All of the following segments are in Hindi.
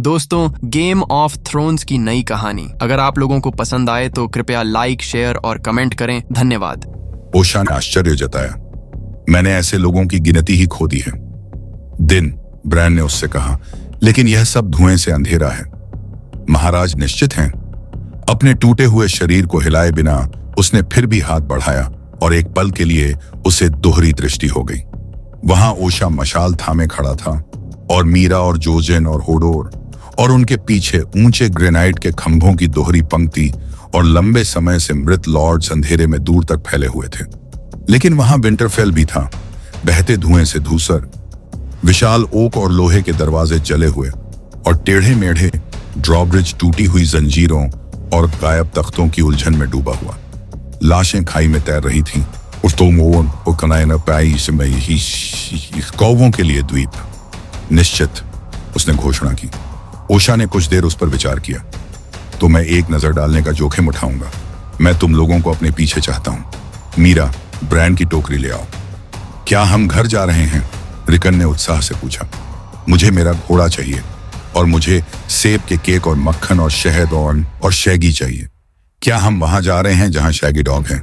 दोस्तों, गेम ऑफ थ्रोन्स की नई कहानी अगर आप लोगों को पसंद आए तो कृपया लाइक, शेयर और कमेंट करें। धन्यवाद। ओशा ने आश्चर्य जताया। मैंने ऐसे लोगों की गिनती ही खो दी है। दिन, ब्रैन ने उससे कहा, लेकिन यह सब धुएं से अंधेरा है। महाराज निश्चित हैं? अपने टूटे हुए शरीर को हिलाए बिना उसने फिर भी हाथ बढ़ाया और एक पल के लिए उसे दोहरी दृष्टि हो गई। वहां ओशा मशाल थामे खड़ा था और मीरा और जोजेन और होडोर और उनके पीछे ऊंचे ग्रेनाइट के खंभों की दोहरी पंक्ति और लंबे समय से मृत लॉर्ड्स अंधेरे में दूर तक फैले हुए थे। लेकिन वहां विंटरफेल भी था, बहते धुएं से धूसर। विशाल ओक और लोहे के दरवाजे जले हुए और टेढ़े मेढ़े ड्रॉब्रिज टूटी हुई जंजीरों और गायब तख्तों की उलझन में डूबा हुआ। लाशें खाई में तैर रही थीं। कौवों के लिए द्वीप निश्चित, उसने घोषणा की। ओशा ने कुछ देर उस पर विचार किया। तो मैं एक नजर डालने का जोखिम उठाऊंगा। मैं तुम लोगों को अपने पीछे चाहता हूं। मीरा, ब्रैन की टोकरी ले आओ। क्या हम घर जा रहे हैं? रिकन ने उत्साह से पूछा। मुझे मेरा घोड़ा चाहिए और मुझे सेब के केक और मक्खन और शहद और शैगी चाहिए। क्या हम वहां जा रहे हैं जहां शैगी डॉग है?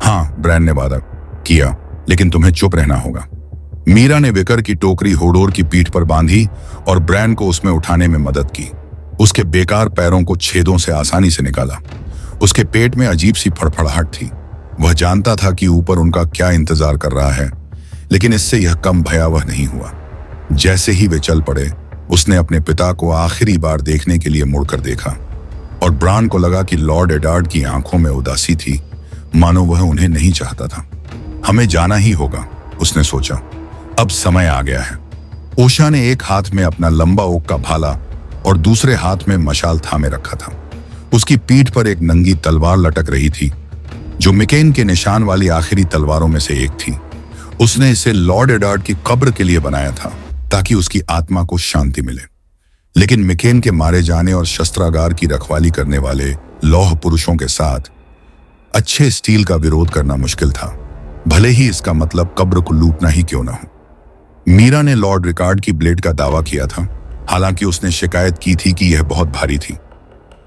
हाँ, ब्रैन ने वादा किया, लेकिन तुम्हें चुप रहना होगा। मीरा ने विकर की टोकरी होडोर की पीठ पर बांधी और ब्रैन को उसमें उठाने में मदद की। उसके बेकार पैरों को छेदों से आसानी से निकाला। उसके पेट में अजीब सी फड़फड़ाहट थी। वह जानता था कि ऊपर उनका क्या इंतजार कर रहा है, लेकिन इससे यह कम भयावह नहीं हुआ। जैसे ही वे चल पड़े, उसने अपने पिता को आखिरी बार देखने के लिए मुड़कर देखा और ब्रान को लगा कि लॉर्ड एडार्ड की आंखों में उदासी थी, मानो वह उन्हें नहीं चाहता था। हमें जाना ही होगा, उसने सोचा। अब समय आ गया है। ओशा ने एक हाथ में अपना लंबा ओक का भाला और दूसरे हाथ में मशाल थामे रखा था। उसकी पीठ पर एक नंगी तलवार लटक रही थी, जो मिकेन के निशान वाली आखिरी तलवारों में से एक थी। उसने इसे लॉर्ड एडार्ड की कब्र के लिए बनाया था, ताकि उसकी आत्मा को शांति मिले। लेकिन मिकेन के मारे जाने और शस्त्रागार की रखवाली करने वाले लौह पुरुषों के साथ अच्छे स्टील का विरोध करना मुश्किल था, भले ही इसका मतलब कब्र को लूटना ही क्यों ना हो। मीरा ने लॉर्ड रिकार्ड की ब्लेड का दावा किया था, हालांकि उसने शिकायत की थी कि यह बहुत भारी थी।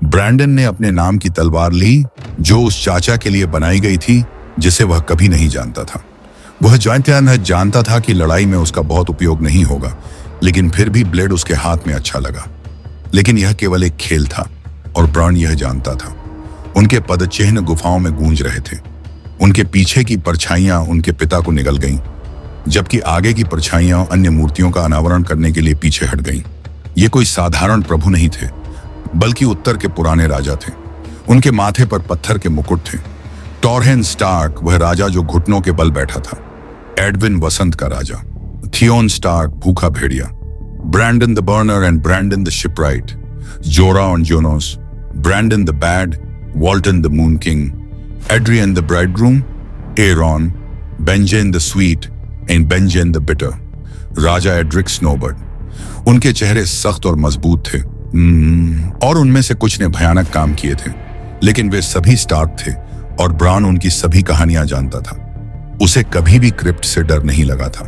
ब्रैंडन ने अपने नाम की तलवार ली, जो उस चाचा के लिए बनाई गई थी जिसे वह कभी नहीं जानता था। वह जानता था कि लड़ाई में उसका बहुत उपयोग नहीं होगा, लेकिन फिर भी ब्लेड उसके हाथ में अच्छा लगा। लेकिन यह केवल एक खेल था और ब्रान यह जानता था। उनके पदचिह्न गुफाओं में गूंज रहे थे। उनके पीछे की परछाइयां उनके पिता को निगल गईं, जबकि आगे की परछाइयां अन्य मूर्तियों का अनावरण करने के लिए पीछे हट गईं। ये कोई साधारण प्रभु नहीं थे, बल्कि उत्तर के पुराने राजा थे। उनके माथे पर पत्थर के मुकुट थे। टॉरहेन स्टार्क, वह राजा जो घुटनों के बल बैठा था। एडविन, वसंत का राजा। थियोन स्टार्क, भूखा भेड़िया। Brandon the Burner and Brandon the Shipwright. Jorah और Jonos. Brandon the Bad, Walton the Moon King. Adrian the Bridegroom, Eyron, Benjen the Sweet and Benjen the Bitter. राजा एड्रिक स्नोबर्ड। उनके चेहरे सख्त और मजबूत थे, और उनमें से कुछ ने भयानक काम किए थे, लेकिन वे सभी स्टार्क थे और ब्रान उनकी सभी कहानियां जानता था। उसे कभी भी क्रिप्ट से डर नहीं लगा था।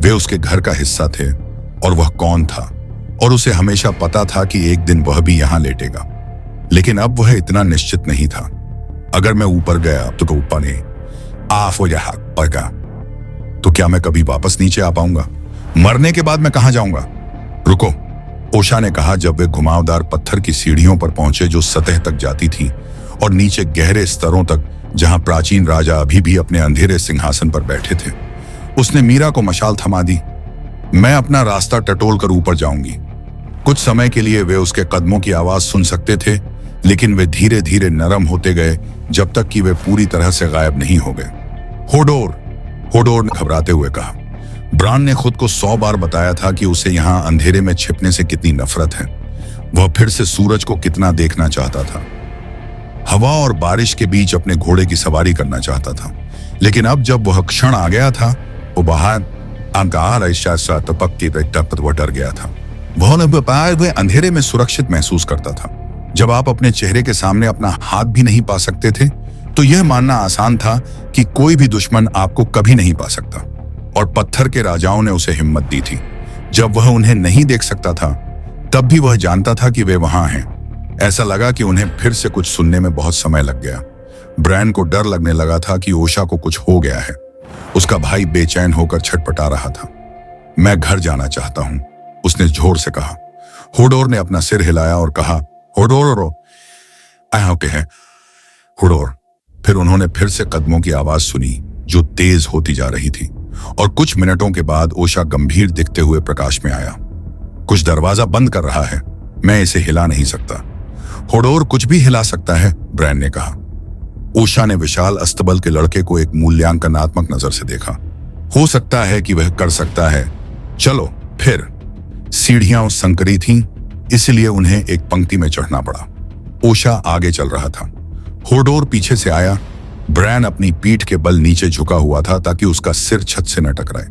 वे उसके घर का हिस्सा थे और वह कौन था, और उसे हमेशा पता था कि एक दिन वह भी यहां लेटेगा। लेकिन अब वह इतना निश्चित नहीं था। अगर मैं ऊपर गया तो ऊपर नहीं आफ हो जाएगा, तो क्या मैं कभी वापस नीचे आ पाऊंगा? मरने के बाद मैं कहां जाऊंगा? रुको, ओशा ने कहा जब वे घुमावदार पत्थर की सीढ़ियों पर पहुंचे जो सतह तक जाती थी और नीचे गहरे स्तरों तक, जहां प्राचीन राजा अभी भी अपने अंधेरे सिंहासन पर बैठे थे। उसने मीरा को मशाल थमा दी। मैं अपना रास्ता टटोल कर ऊपर जाऊंगी। कुछ समय के लिए वे उसके कदमों की आवाज सुन सकते थे, लेकिन वे धीरे धीरे नरम होते गए जब तक कि वे पूरी तरह से गायब नहीं हो गए। होडोर, होडोर ने घबराते हुए कहा। ब्रान ने खुद को 100 बार बताया था कि उसे यहां अंधेरे में छिपने से कितनी नफरत है। वह फिर से सूरज को कितना देखना चाहता था, हवा और बारिश के बीच अपने घोड़े की सवारी करना चाहता था। लेकिन अब जब वह क्षण आ गया था, वो बाहर डर गया था। वह अंधेरे में सुरक्षित महसूस करता था। जब आप अपने चेहरे के सामने अपना हाथ भी नहीं पा सकते थे, तो यह मानना आसान था कि कोई भी दुश्मन आपको कभी नहीं पा सकता। और पत्थर के राजाओं ने उसे हिम्मत दी थी। जब वह उन्हें नहीं देख सकता था, तब भी वह जानता था कि वे वहां हैं। ऐसा लगा कि उन्हें फिर से कुछ सुनने में बहुत समय लग गया। ब्रैन को डर लगने लगा था कि ओशा को कुछ हो गया है। उसका भाई बेचैन होकर छटपटा रहा था। मैं घर जाना चाहता हूं, उसने जोर से कहा। होडोर ने अपना सिर हिलाया और कहा, होडोर ओके है होडोर। फिर उन्होंने फिर से कदमों की आवाज सुनी जो तेज होती जा रही थी, और कुछ मिनटों के बाद ओशा गंभीर दिखते हुए प्रकाश में आया। कुछ दरवाजा बंद कर रहा है, मैं इसे हिला नहीं सकता। होडोर कुछ भी हिला सकता है, ब्रैन ने कहा। ओशा ने विशाल अस्तबल के लड़के को एक मूल्यांकनात्मक नजर से देखा। हो सकता है कि वह कर सकता है, चलो फिर। सीढ़ियां संकरी थीं, इसलिए उन्हें एक पंक्ति में चढ़ना पड़ा। ओशा आगे चल रहा था, होडोर पीछे से आया। ब्रैन अपनी पीठ के बल नीचे झुका हुआ था ताकि उसका सिर छत से न टकराए।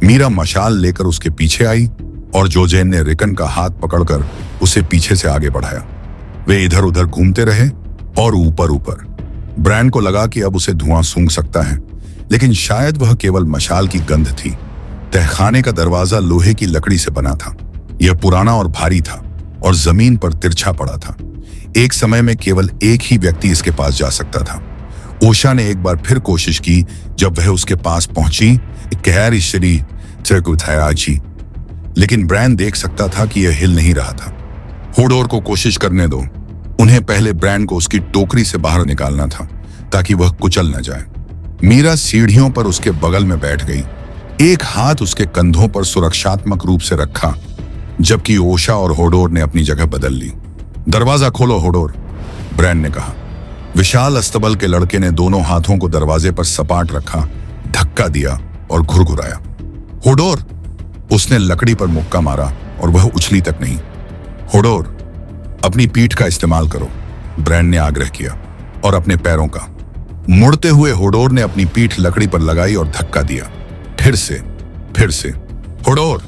मीरा मशाल लेकर उसके पीछे आई और जोजेन ने रिकन का हाथ पकड़कर उसे पीछे से आगे बढ़ाया। वे इधर उधर घूमते रहे और ऊपर ऊपर। ब्रैन को लगा कि अब उसे धुआं सूंघ सकता है, लेकिन शायद वह केवल मशाल की गंध थी। तहखाने का दरवाजा लोहे की लकड़ी से बना था। यह पुराना और भारी था और जमीन पर तिरछा पड़ा था। एक समय में केवल एक ही व्यक्ति इसके पास जा सकता था। ओशा ने एक बार फिर कोशिश की। जब वह उसके पास पहुंची, लेकिन ब्रैन देख सकता था कि यह हिल नहीं रहा था। होडोर को कोशिश करने दो। उन्हें पहले ब्रैन को उसकी टोकरी से बाहर निकालना था ताकि वह कुचल न जाए। मीरा सीढ़ियों पर उसके बगल में बैठ गई, एक हाथ उसके कंधों पर सुरक्षात्मक रूप से रखा, जबकि ओशा और होडोर ने अपनी जगह बदल ली। दरवाजा खोलो होडोर, ब्रैन ने कहा। विशाल अस्तबल के लड़के ने दोनों हाथों को दरवाजे पर सपाट रखा, धक्का दिया और घुरघुराया। होडोर, उसने लकड़ी पर मुक्का मारा और वह उछली तक नहीं। होडोर, अपनी पीठ का इस्तेमाल करो, ब्रैन ने आग्रह किया, और अपने पैरों का। मुड़ते हुए होडोर ने अपनी पीठ लकड़ी पर लगाई और धक्का दिया। फिर से। होडोर,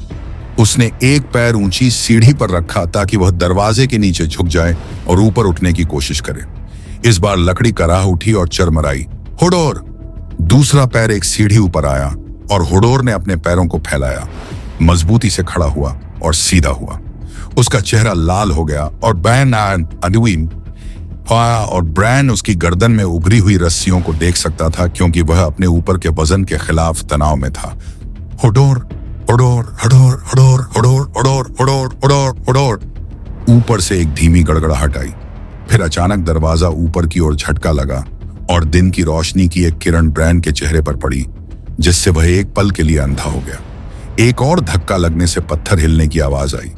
उसने एक पैर ऊंची सीढ़ी पर रखा ताकि वह दरवाजे के नीचे झुक जाए और ऊपर उठने की कोशिश करे। इस बार लकड़ी कराह उठी और चरमराई। होडोर, दूसरा पैर एक सीढ़ी ऊपर आया और होडोर ने अपने पैरों को फैलाया, मजबूती से खड़ा हुआ और सीधा हुआ। उसका चेहरा लाल हो गया और ब्रैन उसकी गर्दन में उभरी हुई रस्सियों को देख सकता था, क्योंकि वह अपने ऊपर के वजन के खिलाफ तनाव में था। Hodor, Hodor, Hodor, Hodor, Hodor, Hodor, Hodor, Hodor, Hodor. ऊपर से एक धीमी गड़गड़ाहट आई। फिर अचानक दरवाजा ऊपर की ओर झटका लगा और दिन की रोशनी की एक किरण ब्रैन के चेहरे पर पड़ी, जिससे वह एक पल के लिए अंधा हो गया। एक और धक्का लगने से पत्थर हिलने की आवाज आई,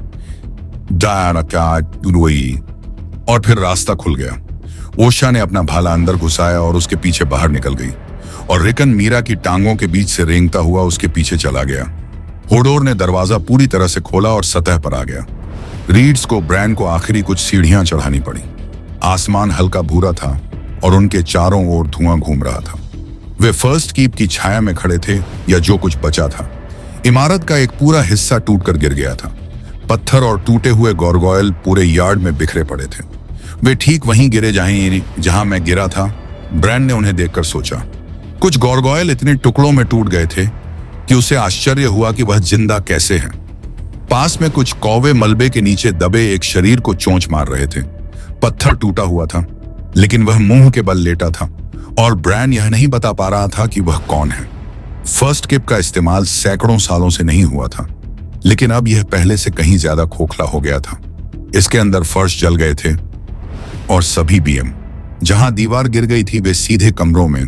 और फिर रास्ता खुल गया। ओशा ने अपना भाला अंदर घुसाया और उसके पीछे बाहर निकल गई, और रिकन मीरा की टांगों के बीच से रेंगता हुआ उसके पीछे चला गया। होडोर ने दरवाजा पूरी तरह से खोला और सतह पर आ गया। रीड्स को ब्रैन को आखिरी कुछ सीढ़ियां चढ़ानी पड़ी। आसमान हल्का भूरा था और उनके चारों ओर धुआं घूम रहा था। वे फर्स्ट कीप की छाया में खड़े थे, या जो कुछ बचा था। इमारत का एक पूरा हिस्सा टूटकर गिर गया था। पत्थर और टूटे हुए गारगोयल पूरे यार्ड में बिखरे पड़े थे। वे ठीक वहीं गिरे जहां मैं गिरा था, ब्रैन ने उन्हें देखकर सोचा। कुछ गारगोयल इतने टुकड़ों में टूट गए थे कि उसे आश्चर्य हुआ कि वह जिंदा कैसे हैं। पास में कुछ कौवे मलबे के नीचे दबे एक शरीर को चोंच मार रहे थे। पत्थर टूटा हुआ था, लेकिन वह मुंह के बल लेटा था, और ब्रैन यह नहीं बता पा रहा था कि वह कौन है। फर्स्ट किप का इस्तेमाल सैकड़ों सालों से नहीं हुआ था, लेकिन अब यह पहले से कहीं ज्यादा खोखला हो गया था। इसके अंदर फर्श जल गए थे और सभी बीएम जहां दीवार गिर गई थी वे सीधे कमरों में,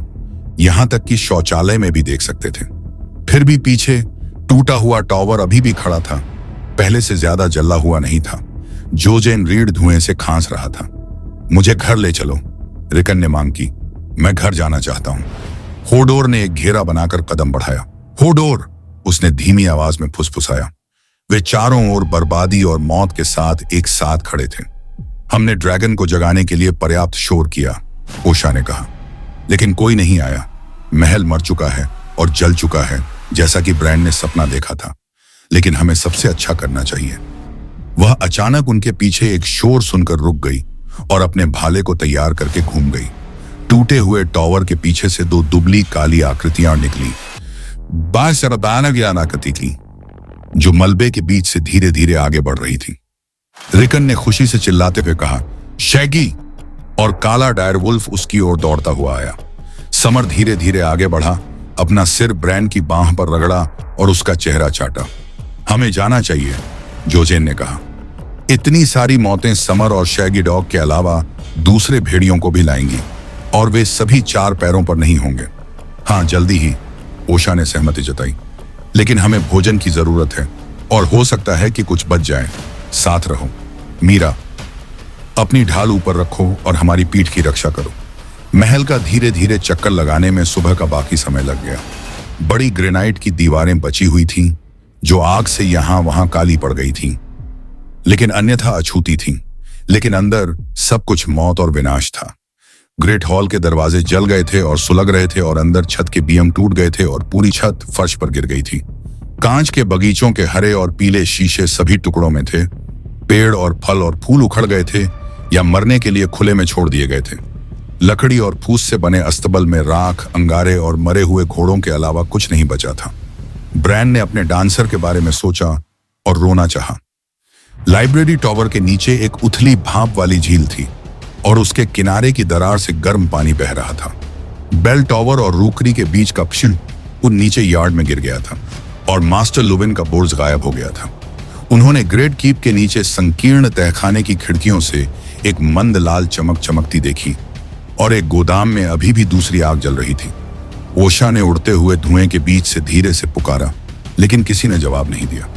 यहां तक कि शौचालय में भी देख सकते थे। फिर भी पीछे टूटा हुआ टॉवर अभी भी खड़ा था, पहले से ज्यादा जला हुआ नहीं था। जोजेन रीढ़ धुएं से खांस रहा था। मुझे घर ले चलो, रिकन ने मांग की। मैं घर जाना चाहता हूं। होडोर ने एक घेरा बनाकर कदम बढ़ाया। होडोर, उसने धीमी आवाज में फुसफुसाया। वे चारों ओर बर्बादी और मौत के साथ एक साथ खड़े थे। हमने ड्रैगन को जगाने के लिए पर्याप्त शोर किया, ओशा ने कहा, लेकिन कोई नहीं आया। महल मर चुका है और जल चुका है, जैसा कि ब्रैन ने सपना देखा था। लेकिन हमें सबसे अच्छा करना चाहिए। वह अचानक उनके पीछे एक शोर सुनकर रुक गई और अपने भाले को तैयार करके घूम गई। टूटे हुए टॉवर के पीछे से दो दुबली काली आकृतियां निकली, थी, जो मलबे के बीच से धीरे धीरे आगे बढ़ रही थी। रिकन ने खुशी से चिल्लाते हुए कहा, शैगी! और काला डायरवुल्फ उसकी ओर दौड़ता हुआ आया। समर धीरे धीरे आगे बढ़ा, अपना सिर ब्रैन की बांह पर रगड़ा और उसका चेहरा चाटा। हमें जाना चाहिए, जोजेन ने कहा। इतनी सारी मौतें समर और शैगी डॉग के अलावा दूसरे भेड़ियों को भी लाएंगी, और वे सभी 4 पैरों पर नहीं होंगे। हाँ, जल्दी ही, ओशा ने सहमति जताई। लेकिन हमें भोजन की जरूरत है, और हो सकता है कि कुछ बच जाए। साथ रहो। मीरा, अपनी ढाल ऊपर रखो और हमारी पीठ की रक्षा करो। महल का धीरे धीरे चक्कर लगाने में सुबह का बाकी समय लग गया। बड़ी ग्रेनाइट की दीवारें बची हुई थीं, जो आग से यहां वहां काली पड़ गई थीं, लेकिन अन्यथा अछूती थीं। लेकिन अंदर सब कुछ मौत और विनाश था। ग्रेट हॉल के दरवाजे जल गए थे और सुलग रहे थे, और अंदर छत के बीम टूट गए थे और पूरी छत फर्श पर गिर गई थी। कांच के बगीचों के हरे और पीले शीशे सभी टुकड़ों में थे। पेड़ और फल और फूल उखड़ गए थे या मरने के लिए खुले में छोड़ दिए गए थे। लकड़ी और फूस से बने अस्तबल में राख, अंगारे और मरे हुए घोड़ों के अलावा कुछ नहीं बचा था। ब्रैन ने अपने डांसर के बारे में सोचा और रोना चाहा। लाइब्रेरी टावर के नीचे एक उथली भाप वाली झील थी, और उसके किनारे की दरार से गर्म पानी बह रहा था। बेल टावर और रूकरी के बीच का पशिल उन नीचे यार्ड में गिर गया था, और मास्टर लुविन का बुर्ज गायब हो गया था। उन्होंने ग्रेट कीप के नीचे संकीर्ण तहखाने की खिड़कियों से एक मंद लाल चमक चमकती देखी, और एक गोदाम में अभी भी दूसरी आग जल रही थी। ओशा ने उड़ते हुए धुएं के बीच से धीरे से पुकारा, लेकिन किसी ने जवाब नहीं दिया।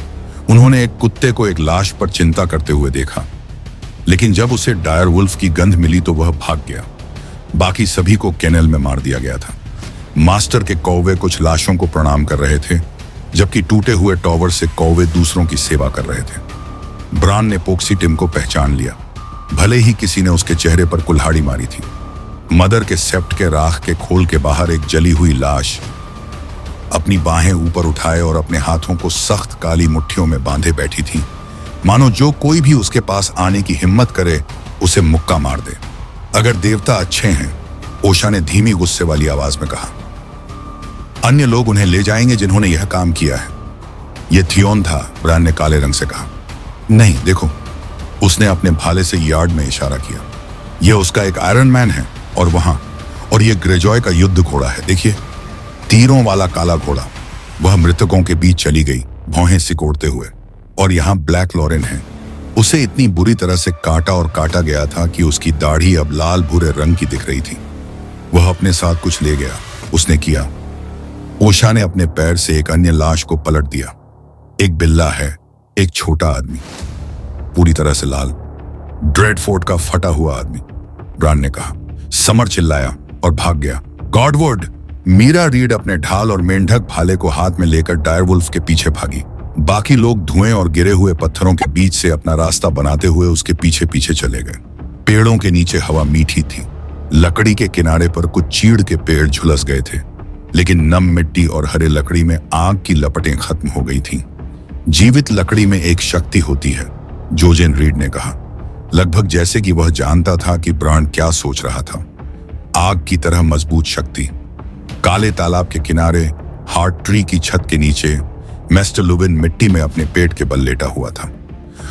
उन्होंने एक कुत्ते को एक लाश पर चिंता करते हुए देखा, लेकिन जब उसे डायर वुल्फ की गंध मिली तो वह भाग गया। बाकी सभी को केनल में मार दिया गया था। मास्टर के कौवे कुछ लाशों को प्रणाम कर रहे थे, जबकि टूटे हुए टावर से कौवे दूसरों की सेवा कर रहे थे। ब्रान ने पोक्सी टिम को पहचान लिया, भले ही किसी ने उसके चेहरे पर कुल्हाड़ी मारी थी। मदर के सेप्ट के राख के खोल के बाहर एक जली हुई लाश अपनी बाहें ऊपर उठाए और अपने हाथों को सख्त काली मुट्ठियों में बांधे बैठी थी, मानो जो कोई भी उसके पास आने की हिम्मत करे उसे मुक्का मार दे। अगर देवता अच्छे हैं, ओशा ने धीमी गुस्से वाली आवाज में कहा, अन्य लोग उन्हें ले जाएंगे जिन्होंने यह काम किया है। यह थियोन था, ब्रान ने काले रंग से कहा। नहीं, देखो, उसने अपने भाले से यार्ड में इशारा किया। यह उसका एक आयरन मैन है, और वहां, और यह ग्रेजॉय का युद्ध घोड़ा है। देखिए, तीरों वाला काला घोड़ा। वह मृतकों के बीच चली गई, भौहें सिकोड़ते हुए। और यहाँ ब्लैक लॉरेन है। उसे इतनी बुरी तरह से काटा और काटा गया था कि उसकी दाढ़ी अब लाल भूरे रंग की दिख रही थी। वह अपने साथ कुछ ले गया, उसने किया। ओशा ने अपने पैर से एक अन्य लाश को पलट दिया। एक बिल्ला है, एक छोटा आदमी, पूरी तरह से लाल, ड्रेडफोर्ट का फटा हुआ आदमी, ब्रान ने कहा। समर चिल्लाया और भाग गया। गॉडवुड! मीरा रीड अपने ढाल और मेंढक भाले को हाथ में लेकर डायरवुल्फ के पीछे भागी। बाकी लोग धुएं और गिरे हुए पत्थरों के बीच से अपना रास्ता बनाते हुए उसके पीछे पीछे चले गए। पेड़ों के नीचे हवा मीठी थी। लकड़ी के किनारे पर कुछ चीड़ के पेड़ झुलस गए थे, लेकिन नम मिट्टी और हरे लकड़ी में आग की लपटें खत्म हो गई थीं। जीवित लकड़ी में एक शक्ति होती है, जोजेन रीड ने कहा, लगभग जैसे कि वह जानता था कि ब्रांड क्या सोच रहा था। आग की तरह मजबूत शक्ति। काले तालाब के किनारे हार्ट ट्री की छत के नीचे मिस्टर लुविन मिट्टी में अपने पेट के बल लेटा हुआ था।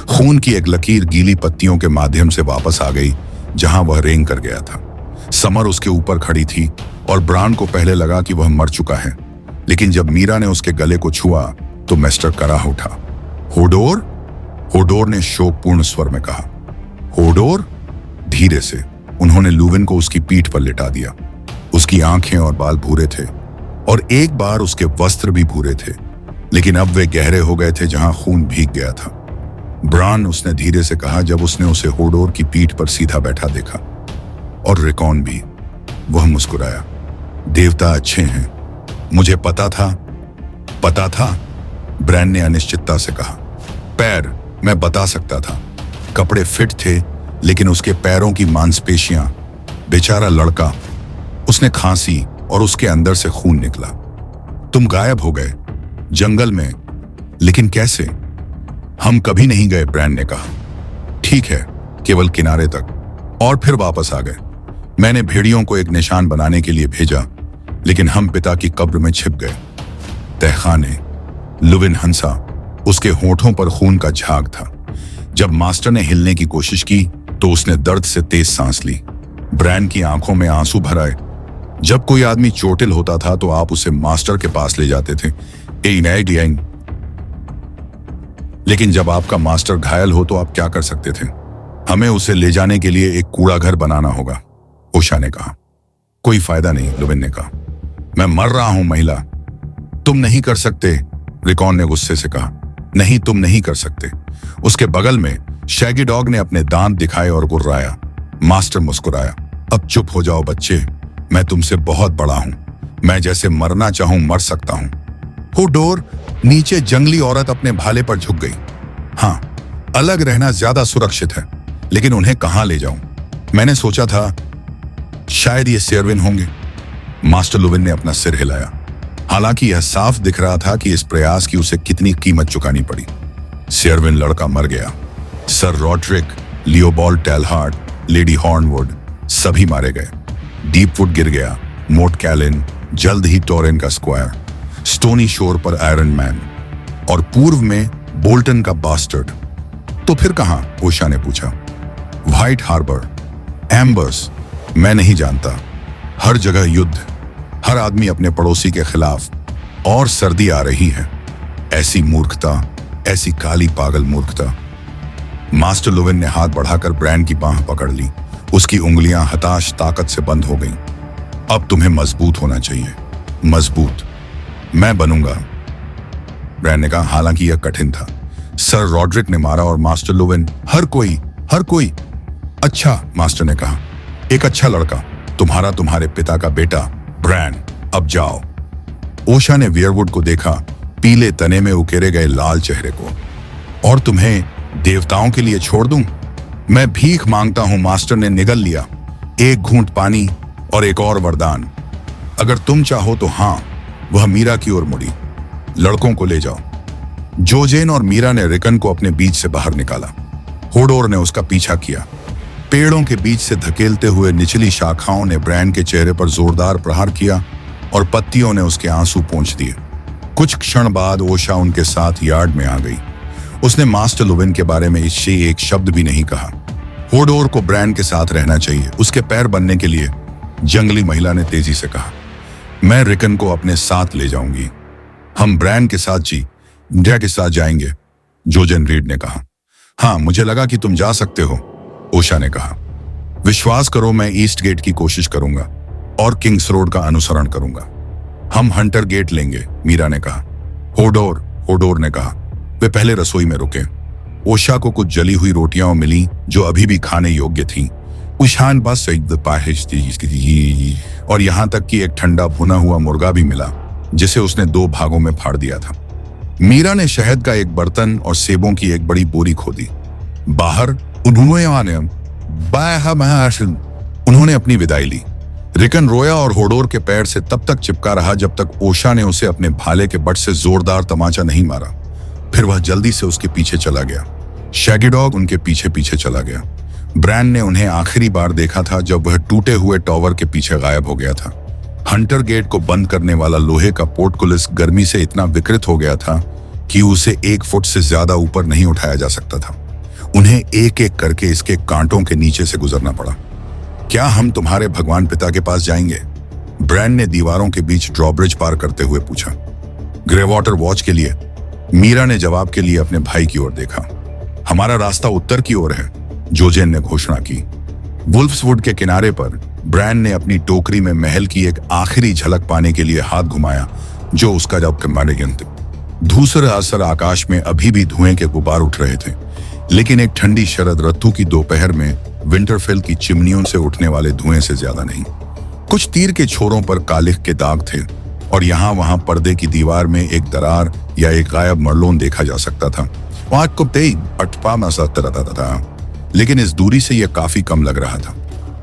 खून की एक लकीर गीली पत्तियों के माध्यम से वापस आ गई जहां वह रेंग कर गया था। समर उसके ऊपर खड़ी थी और ब्रांड को पहले लगा कि वह मर चुका है, लेकिन जब मीरा ने उसके गले को छुआ तो मिस्टर कराह उठा। होडोर? होडोर ने शोकपूर्ण स्वर में कहा। होडोर? धीरे से उन्होंने लुविन को उसकी पीठ पर लिटा दिया। उसकी आंखें और बाल भूरे थे, और एक बार उसके वस्त्र भी भूरे थे, लेकिन अब वे गहरे हो गए थे जहां खून भीग गया था। ब्रान, उसने धीरे से कहा जब उसने उसे होडोर की पीठ पर सीधा बैठा देखा। और रिकॉन भी। वह मुस्कुराया। देवता अच्छे हैं, मुझे पता था। ब्रैन ने अनिश्चितता से कहा। पैर, मैं बता सकता था। कपड़े फिट थे, लेकिन उसके पैरों की मांसपेशियां, बेचारा लड़का। उसने खांसी और उसके अंदर से खून निकला। तुम गायब हो गए जंगल में, लेकिन कैसे? हम कभी नहीं गए, ब्रैन ने कहा। ठीक है, केवल किनारे तक, और फिर वापस आ गए। मैंने भेड़ियों को एक निशान बनाने के लिए भेजा, लेकिन हम पिता की कब्र में छिप गए। तहखाने। लुविन हंसा, उसके होठों पर खून का झाग था। जब मास्टर ने हिलने की कोशिश की तो उसने दर्द से तेज सांस ली। ब्रैन की आंखों में आंसू भर आए। जब कोई आदमी चोटिल होता था तो आप उसे मास्टर के पास ले जाते थे, लेकिन जब आपका मास्टर घायल हो तो आप क्या कर सकते थे? हमें उसे ले जाने के लिए एक कूड़ा घर बनाना होगा, ओशा ने कहा। कोई फायदा नहीं, लुविन ने कहा। मैं मर रहा हूं महिला। तुम नहीं कर सकते, रिकॉन ने गुस्से से कहा। नहीं, तुम नहीं कर सकते। उसके बगल में शैगी डॉग ने अपने दांत दिखाए और गुर्राया। मास्टर मुस्कुराया। अब चुप हो जाओ बच्चे, मैं तुमसे बहुत बड़ा हूं। मैं जैसे मरना चाहूं मर सकता हूं। हुडोर नीचे जंगली औरत अपने भाले पर झुक गई। हाँ, अलग रहना ज्यादा सुरक्षित है, लेकिन उन्हें कहां ले जाऊं? मैंने सोचा था शायद ये सेरविन होंगे। मास्टर लुविन ने अपना सिर हिलाया। हालांकि यह साफ दिख रहा था कि इस प्रयास की उसे कितनी कीमत चुकानी पड़ी। सेरविन लड़का मर गया। सर रॉड्रिक, लियोबॉल्ड टेलहार्ट, लेडी हॉर्नवुड सभी मारे गए। डीपवुड गिर गया, मोट कैलिन, जल्द ही टोरेन का स्क्वायर, स्टोनी शोर पर आयरन मैन और पूर्व में बोल्टन का बास्टर्ड। तो फिर कहां? ओशा ने पूछा। व्हाइट हार्बर, एम्बर्स, मैं नहीं जानता। हर जगह युद्ध, हर आदमी अपने पड़ोसी के खिलाफ। और सर्दी आ रही है। ऐसी मूर्खता, ऐसी काली पागल मूर्खता। मास्टर लुविन ने हाथ बढ़ाकर ब्रैन की बांह पकड़ ली। उसकी उंगलियां हताश ताकत से बंद हो गईं। अब तुम्हें मजबूत होना चाहिए, मजबूत। मैं बनूंगा, ब्रैन ने कहा। हालांकि यह कठिन था। सर रॉड्रिक ने मारा और मास्टर लुविन, हर कोई। अच्छा, मास्टर ने कहा, एक अच्छा लड़का, तुम्हारे पिता का बेटा ब्रैन। अब जाओ। ओशा ने वियरवुड को देखा, पीले तने में उकेरे गए लाल चेहरे को। और तुम्हें देवताओं के लिए छोड़ दूं? मैं भीख मांगता हूं, मास्टर ने निगल लिया। एक घूंट पानी और एक और वरदान। अगर तुम चाहो तो। हाँ, वह मीरा की ओर मुड़ी। लड़कों को ले जाओ। जोजेन और मीरा ने रिकन को अपने बीच से बाहर निकाला। होडोर ने उसका पीछा किया। पेड़ों के बीच से धकेलते हुए निचली शाखाओं ने ब्रैन के चेहरे पर जोरदार प्रहार किया और पत्तियों ने उसके आंसू पोंछ दिए। कुछ क्षण बाद ओशा उनके साथ यार्ड में आ गई। उसने मास्टर लुविन के बारे में इससे एक शब्द भी नहीं कहा। होडोर को ब्रैन के साथ रहना चाहिए, उसके पैर बनने के लिए। जंगली महिला ने तेजी से कहा। मैं रिकन को अपने साथ ले जाऊंगी। हम ब्रैन के साथ इंडिया के साथ जाएंगे, जोजेन रीड ने कहा। हाँ, मुझे लगा कि तुम जा सकते हो, ओशा ने कहा। विश्वास करो, मैं ईस्ट गेट की कोशिश करूंगा और किंग्स रोड का अनुसरण करूंगा। हम हंटर गेट लेंगे, मीरा ने कहा। होडोर ने कहा। वे पहले रसोई में रुके। ओशा को कुछ जली हुई रोटियां मिली जो अभी भी खाने योग्य थीं। उशान बस और यहां तक कि एक ठंडा भुना हुआ मुर्गा भी मिला जिसे उसने 2 भागों में फाड़ दिया था। मीरा ने शहद का एक बर्तन और सेबों की एक बड़ी बोरी खोदी। बाहर उन्होंने अपनी विदाई ली। रिकन रोया और होडोर के पैर से तब तक चिपका रहा जब तक ओशा ने उसे अपने भाले के बट से जोरदार तमाचा नहीं मारा। फिर वह जल्दी से उसके पीछे चला गया। शैगी डॉग उनके पीछे पीछे चला गया। ब्रैन ने उन्हें आखिरी बार देखा था जब वह टूटे हुए टॉवर के पीछे गायब हो गया था। हंटर गेट को बंद करने वाला लोहे का पोर्टकुलिस गर्मी से इतना विकृत हो गया था कि उसे 1 फुट से ज्यादा ऊपर नहीं उठाया जा सकता था। उन्हें एक एक करके इसके कांटों के नीचे से गुजरना पड़ा। क्या हम तुम्हारे भगवान पिता के पास जाएंगे? ब्रैन ने दीवारों के बीच ड्रॉब्रिज पार करते हुए पूछा। ग्रे वाटर वॉच के लिए, मीरा ने जवाब के लिए अपने भाई की ओर देखा। हमारा रास्ता उत्तर की ओर है, जोजेन ने घोषणा की। वुल्फ्सवुड के किनारे पर ब्रैन ने अपनी टोकरी में महल की एक आखिरी झलक पाने के लिए हाथ घुमाया जो उसका जब धूसर असर आकाश में अभी भी धुएं के गुबार उठ रहे थे, लेकिन एक ठंडी शरद ऋतु की दोपहर में विंटरफेल की चिमनियों से उठने वाले धुएं से ज्यादा नहीं। कुछ तीर के छोरों पर कालिख के दाग थे और यहाँ वहां पर्दे की दीवार में एक दरार या एक गायब मरलोन देखा जा सकता था। लेकिन इस दूरी से यह काफी कम लग रहा था।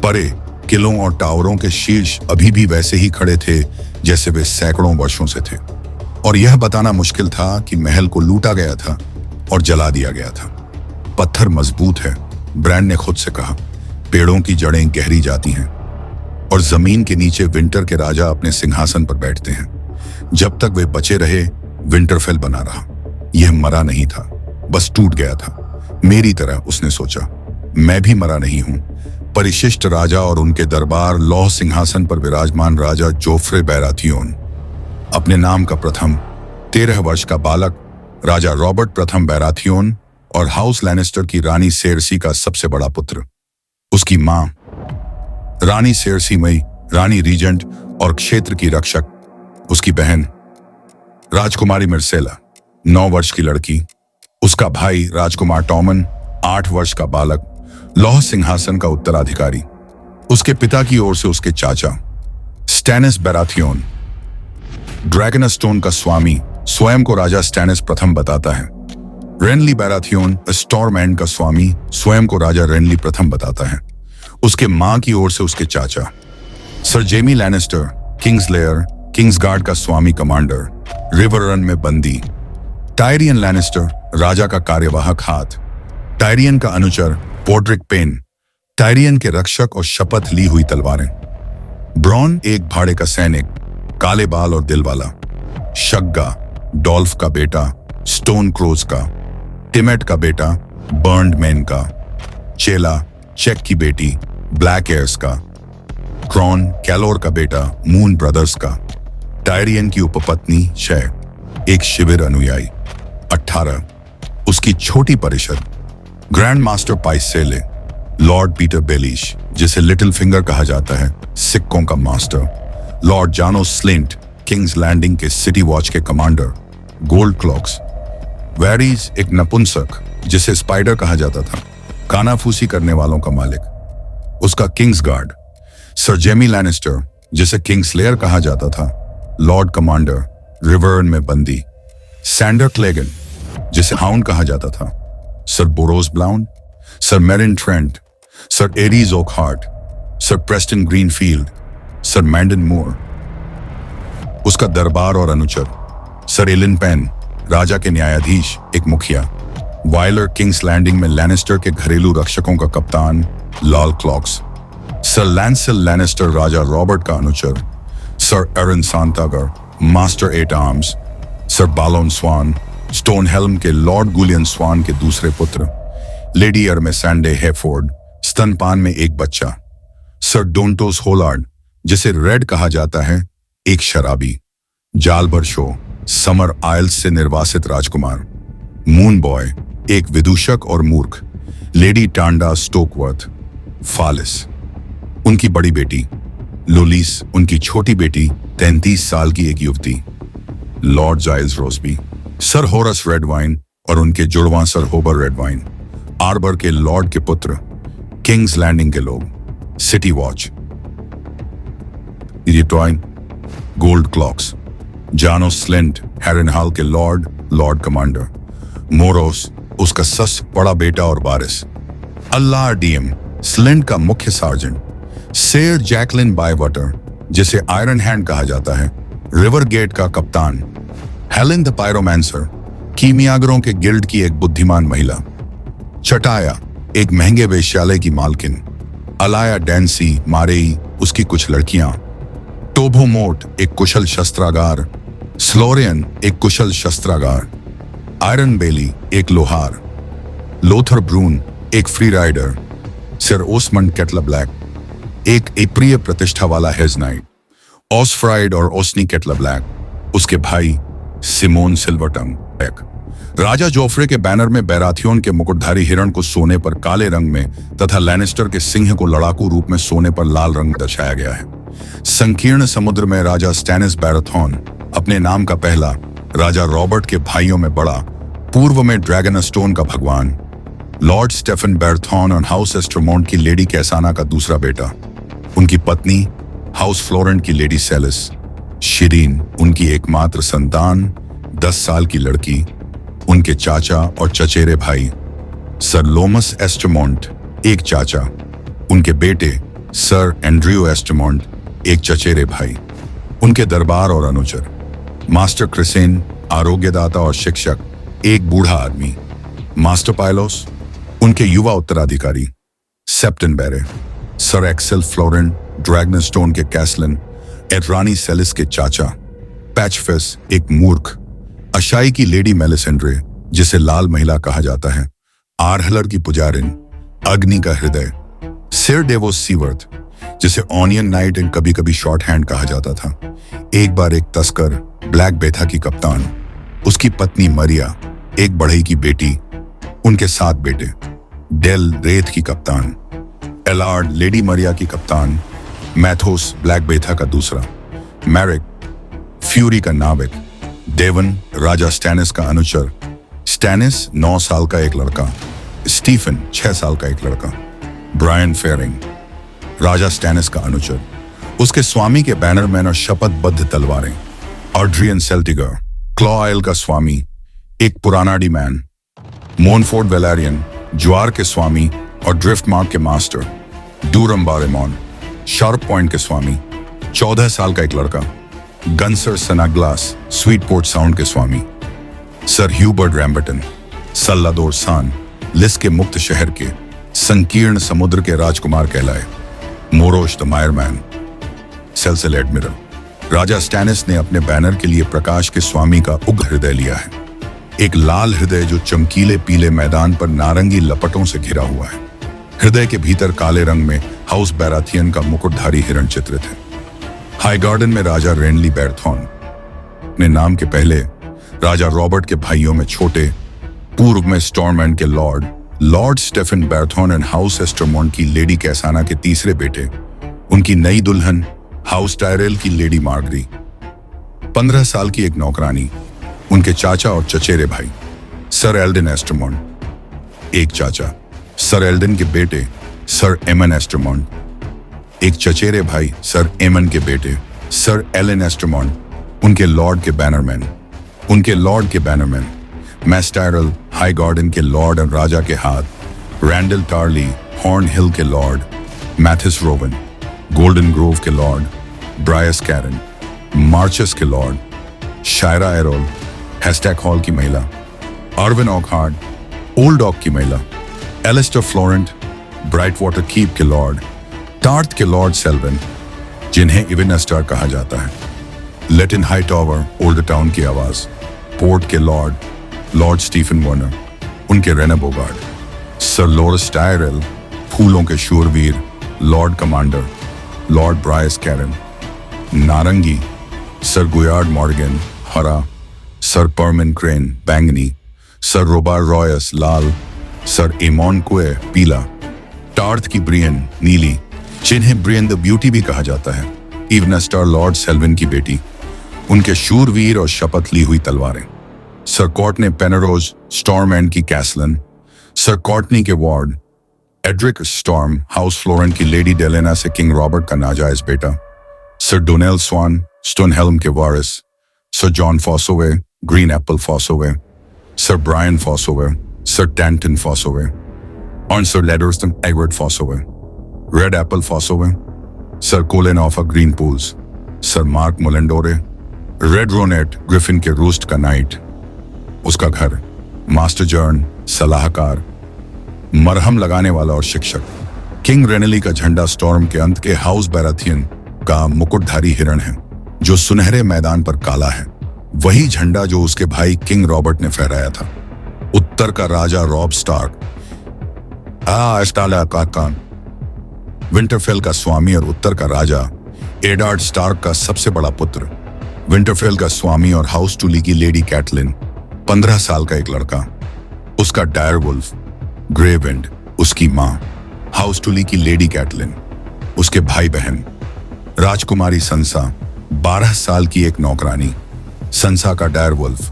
परे किलों और टावरों के शीर्ष अभी भी वैसे ही खड़े थे जैसे वे सैकड़ों वर्षों से थे, और यह बताना मुश्किल था कि महल को लूटा गया था और जला दिया गया था। पत्थर मजबूत है, ब्रैंड ने खुद से कहा। पेड़ों की जड़ें गहरी जाती हैं और जमीन के नीचे विंटर के राजा अपने सिंहासन पर बैठते हैं। जब तक वे बचे रहे, विंटरफेल बना रहा। यह मरा नहीं था, बस टूट गया था। मेरी तरह, उसने सोचा, मैं भी मरा नहीं हूं। परिशिष्ट राजा और उनके दरबार लौह सिंहासन पर विराजमान राजा जोफ्रे बैराथियोन, अपने नाम का प्रथम 13 वर्ष का बालक राजा रॉबर्ट प्रथम बैराथियोन और हाउस लैनिस्टर की रानी सेरसी का सबसे बड़ा पुत्र। उसकी मां रानी सेरसी मई, रानी रीजेंट और क्षेत्र की रक्षक। उसकी बहन राजकुमारी मिर्सेला 9 वर्ष की लड़की। उसका भाई राजकुमार टॉमन 8 वर्ष का बालक, लौह सिंहासन का उत्तराधिकारी। उसके पिता की ओर से उसके चाचा स्टैनिस बैराथियोन, ड्रैगनस्टोन का स्वामी, स्वयं को राजा स्टैनिस प्रथम बताता है। रेनली बैराथियोन, स्टॉर्मैंड का स्वामी, स्वयं को राजा रेनली प्रथम बताता है। उसके मां की ओर से उसके चाचा सर जेमी लैनिस्टर, किंग्सलेयर, किंग्सगार्ड का स्वामी कमांडर, रिवर रन में बंदी। टायरियन लैनिस्टर, राजा का कार्यवाहक हाथ। टायरियन का अनुचर पोड्रिक पेन, टायरियन के रक्षक और शपथ ली हुई तलवारें। ब्रॉन, एक भाड़े का सैनिक, काले बाल और दिल वाला। शग्गा, डॉल्फ का बेटा, स्टोन क्रोज का। टिमेट का बेटा, बर्न्ड मैन का। चेला, चेक की बेटी, ब्लैक एयर्स का। क्रॉन, कैलोर का बेटा, मून ब्रदर्स का। टायरियन की उपपत्नी शय, एक शिविर अनुयायी। 18 उसकी छोटी परिषद, Grand Maester Pycelle, Lord Petyr Baelish, जिसे लिटिल फिंगर कहा जाता है, सिक्कों का master. Lord Janos Slynt, King's Landing के सिटी वॉच के कमांडर। Gold Cloaks. वेरीज, एक नपुंसक जिसे स्पाइडर कहा जाता था, कानाफूसी करने वालों का मालिक। उसका Kings guard. Sir Jamie Lannister, जिसे किंग्सलेयर कहा जाता था, लॉर्ड कमांडर, रिवर्न में बंदी। सैंडर क्लेगन, जिसे हाउंड कहा जाता था। Ser Boros Blount, Ser Meryn Trant, Ser Arys Oakheart, Ser Preston Greenfield, Ser Mandon Moore. उसका दरबार और अनुचर, सर एलिन पेन, राजा के न्यायाधीश, एक मुखिया। वायलर, किंग्स लैंडिंग में लैनिस्टर के घरेलू रक्षकों का कप्तान, लॉल क्लॉक्स। सर लैंसेल लैनिस्टर, राजा रॉबर्ट का अनुचर। Ser Aron Santagar, master 8 arms. Ser Balon Swann, Stonehelm के लॉर्ड गुलियन स्वान के दूसरे पुत्र। लेडी एरमेसैंडे हेफोर्ड, स्तनपान में एक बच्चा। सर डोंटोस होलार्ड, जिसे रेड कहा जाता है, एक शराबी। जालबर शो, समर आइल्स से निर्वासित राजकुमार। मून बॉय, एक विदूषक और मूर्ख। लेडी टांडा स्टोकवर्थ। फालिस, उनकी बड़ी बेटी। लोलिस, उनकी छोटी बेटी, 33 साल की एक युवती। Lord Gyles Rosby, Ser Horas Redwyne और उनके जुड़वां सर होबर रेडवाइन। आर्बर के लॉर्ड के पुत्र, किंग्स लैंडिंग के लोग। City Watch. इरिटॉइन, गोल्ड क्लॉक्स। जानो स्लिंट, हैरनहाल के लॉर्ड कमांडर। मोरोस, उसका सस, बड़ा बेटा और वारिस। अल्लाह डीएम, स्लिंट का मुख्य सार्जेंट। सेर जैकलिन बायवाटर, जिसे आयरन हैंड कहा जाता है, रिवर गेट का कप्तान। हेलेन द पायरोमैंसर, कीमियागरों के गिल्ड की एक बुद्धिमान महिला। चटाया, एक महंगे वेश्यालय की मालकिन। अलाया डैंसी मारेई, उसकी कुछ लड़कियां। टोभोमोट, एक कुशल शस्त्रागार। स्लोरियन, एक कुशल शस्त्रागार। आयरन बेली, एक लोहार। लोथर ब्रून, एक फ्री राइडर। सर ओसमंड केटला ब्लैक, एक अप्रिय प्रतिष्ठा वाला हेज नाइट। ऑसफ्राइड और ओसनी केटला ब्लैक, उसके भाई सिमोन सिल्वरटंग। राजा जोफ्रे के बैनर में बैराथियोन के मुकुटधारी हिरण को सोने पर काले रंग में तथा लैनिस्टर के सिंह को लड़ाकू रूप में सोने पर लाल रंग दर्शाया गया है। संकीर्ण समुद्र में राजा स्टैनिस बैराथॉन, अपने नाम का पहला, राजा रॉबर्ट के भाइयों में बड़ा, पूर्व में ड्रैगनस्टोन का भगवान। लॉर्ड स्टेफन बैराथॉन और हाउस एस्ट्रोमोंट की लेडी कैसाना का दूसरा बेटा। उनकी पत्नी हाउस फ्लोरेंट की लेडी सेलिस। शिरीन, उनकी एकमात्र संतान, 10 साल की लड़की। उनके चाचा और चचेरे भाई सर लोमस एस्ट्रोमोंट, एक चाचा। उनके बेटे सर एंड्रियो एस्ट्रोमोंट, एक चचेरे भाई। उनके दरबार और अनुचर, मास्टर क्रिसेन, आरोग्यदाता और शिक्षक, एक बूढ़ा आदमी। मास्टर पायलोस, उनके युवा उत्तराधिकारी। सेप्टन बेरे, सर एक्सेल फ्लोरेंट, ड्रैगनस्टोन के कैसलन, एटरानी सेलिस के चाचा। पैचफेस, एक मूर्ख। अशाई की लेडी मेलिसेंड्रे, जिसे लाल महिला कहा जाता है। आरहलर की पुजारिन, अग्नि का हृदय, सिर डेवोस सीवर्थ, जिसे ऑनियन नाइट एंड कभी कभी शॉर्ट हैंड कहा जाता था, एक बार एक तस्कर, ब्लैक बेथा की कप्तान, उसकी पत्नी मरिया, एक बढ़ई की बेटी, उनके 7 बेटे, डेल रेत की कप्तान, एलार्ड लेडी मरिया की कप्तान, मैथोस ब्लैक बेथा का दूसरा, मैरिक फ्यूरी का नाविक, डेवन राजा स्टैनिस का अनुचर, स्टैनिस 9 साल का एक लड़का, स्टीफन 6 साल का एक लड़का, ब्रायन फेरिंग राजा स्टैनिस का अनुचर, उसके स्वामी के बैनरमैन और शपथबद्ध तलवारें, ऑड्रियन सेल्टिगर क्लॉआइल का स्वामी, एक पुरानाडी मैन, मोनफोर्ड वेलारियन ज्वार के स्वामी और ड्रिफ्ट मार्क के मास्टर, डूरम बारेमॉन शार्प पॉइंट के स्वामी, 14 साल का एक लड़का, गन्सर सनाग्लास स्वीट पोर्ट साउंड के स्वामी, सर ह्यूबर्ट रैम्बटन सल्लादोर सान लिस के मुक्त शहर के संकीर्ण समुद्र के राजकुमार कहलाए, मोरोश द मायरमैन सेल्सल एडमिरल। राजा स्टैनिस ने अपने बैनर के लिए प्रकाश के स्वामी का उग्र हृदय लिया है, एक लाल हृदय जो चमकीले पीले मैदान पर नारंगी लपटों से घिरा हुआ है। हृदय के भीतर काले रंग में हाउस बैराथियन का मुकुटधारी हिरण चित्रित है। हाई गार्डन में राजा रेनली बैरथॉन, अपने नाम के पहले राजा रॉबर्ट के भाइयों में छोटे, पूर्व में स्टॉर्मैंड के लॉर्ड स्टेफन बैरथॉन एंड हाउस एस्टरमॉन्ट की लेडी कैसाना के तीसरे बेटे, उनकी नई दुल्हन हाउस टायरेल की लेडी मार्गरी, 15 साल की एक नौकरानी, उनके चाचा और चचेरे भाई सर एल्डन एस्टरमॉन्ट, एक चाचा सर एल्डन के बेटे सर एमन एस्टरमॉन्ट, एक चचेरे भाई सर एमन के बेटे सर एलन एस्टरमॉन्ट, उनके लॉर्ड के bannerman Mace Tyrell Highgarden के लॉर्ड और राजा के हाथ, रैंडल टार्ली हॉर्न हिल के lord, Mathis Rowan Golden Grove के लॉर्ड, ब्रायस कैरन मार्चस के lord, Shyra Errol Haystack Hall की महिला, आर्विन ऑकहार्ड ओल्ड ऑक की महिला, Alester Florent Brightwater Keep के लॉर्ड, टार्थ के लॉर्ड सेल्विन जिन्हें इविनस्टार कहा जाता है, Leyton Hightower Oldtown की आवाज, पोर्ट के लॉर्ड स्टीफन वार्नर, उनके Rena Bogard, sir Loras Tyrell फूलों के शूरवीर, lord commander lord Bryce Caron, नारंगी सर गुयार्ड मॉर्गन हरा, सर परमिन क्रेन बैंगनी, सर रोबार रॉयस लाल, सर एमॉन कुए पीला, टार्थ की ब्रियन नीली, जिन्हें ब्रियन द ब्यूटी भी कहा जाता है, इवनस्टार लॉर्ड सेल्विन की बेटी, उनके शूरवीर और शपथ ली हुई तलवारें, सर कॉर्टने पेनरोज स्टॉर्मैंड की कैसलन, सर कॉर्टनी के वार्ड, एड्रिक स्टॉर्म हाउस फ्लोरेंट की लेडी डेलेना से किंग रॉबर्ट का नाजायज बेटा, सर डोनेल स्वान स्टोनहेल्म के वारिस, Ser Jon Fossoway Green Apple Fossoway, Ser Bryan Fossoway, Ser Tanton Fossoway और सर लेडरस्टन Edward Fossoway, Red Apple Fossoway, Ser Colen of Green Pools, Ser Mark Mullendore, Red Ronnet Griffin के रूस्ट का नाइट, उसका घर, मास्टर जर्न सलाहकार, मरहम लगाने वाला और शिक्षक, किंग रेनेली का झंडा स्टॉर्म के अंत के हाउस बैराथियन का मुकुटधारी हिरण है जो सुनहरे मैदान पर काला है, वही झंडा जो उसके भाई किंग रॉबर्ट ने फहराया था। उत्तर का राजा रॉब स्टार्क, विंटरफेल का स्वामी और उत्तर का राजा एडार्ड स्टार्क का सबसे बड़ा पुत्र, विंटरफेल का स्वामी और हाउस टूली की लेडी कैटलिन, 15 साल का एक लड़का, उसका डायरवुल्फ ग्रेविंड, उसकी मां हाउस टूली की लेडी कैटलिन, उसके भाई बहन राजकुमारी संसा, 12 साल की एक नौकरानी, संसा का डायरवुल्फ,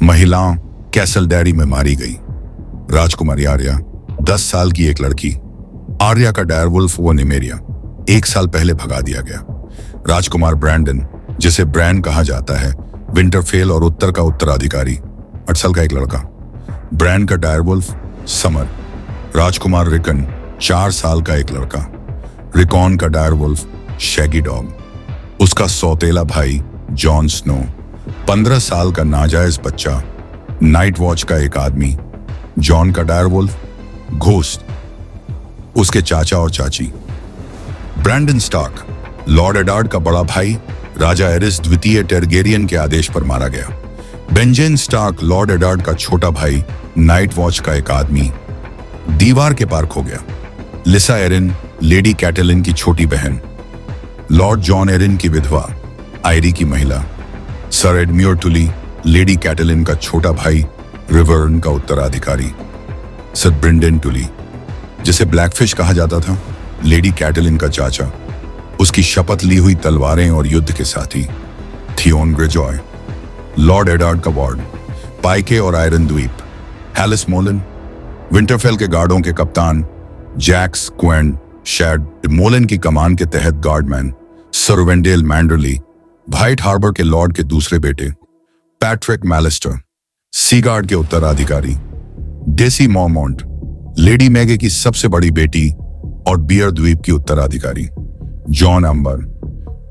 महिलाओं कैसल डैरी में मारी गई, राजकुमारी आर्या 10 साल की एक लड़की, आर्या का डायरवुल्फ वो निमेरिया 1 साल पहले भगा दिया गया, राजकुमार ब्रैंडन जिसे ब्रैंड कहा जाता है, विंटरफेल और उत्तर का उत्तराधिकारी, 8 साल का एक लड़का, ब्रैंड का डायरवुल्फ समर, राजकुमार रिकन 4 साल का एक लड़का, रिकॉन का डायरवुल्फ शैगी डॉग, उसका सौतेला भाई जॉन स्नो, 15 साल का नाजायज बच्चा, नाइट वॉच का एक आदमी, जॉन का डायरवुल्फ घोस्ट, उसके चाचा और चाची, ब्रैंडन स्टार्क लॉर्ड एडार्ड का बड़ा भाई, राजा एरिस द्वितीय टेरगेरियन के आदेश पर मारा गया, बेंजेन स्टार्क लॉर्ड एडार्ड का छोटा भाई, नाइट वॉच का एक आदमी, दीवार के पार खो गया। लिसा एरिन, लेडी कैटलिन की छोटी बहन, लॉर्ड जॉन एरिन की विधवा, आयरी की महिला, सर एडम्योर टुली, लेडी कैटलिन का छोटा भाई, रिवर्न का उत्तराधिकारी, सर ब्रिंडन टुली, जिसे ब्लैकफिश कहा जाता था, लेडी कैटलिन का चाचा, उसकी शपथ ली हुई तलवारें और युद्ध के साथी, थियोन ग्रेजॉय, लॉर्ड एडार्ड का वार्ड, पाइके और आयरन द्वीप, हैलिस मोलन, विंटरफेल के गार्डों के कप्तान, जैक्स क्वेन शैड मोलन की कमान के तहत guardsmen, Ser Wendel Manderly, White Harbor के लॉर्ड के दूसरे बेटे, पैट्रिक मैलिस्टर, सीगार्ड के उत्तराधिकारी, डेसी मॉमोंट, लेडी मैगे की सबसे बड़ी बेटी और बियर द्वीप की उत्तराधिकारी, जॉन अंबर,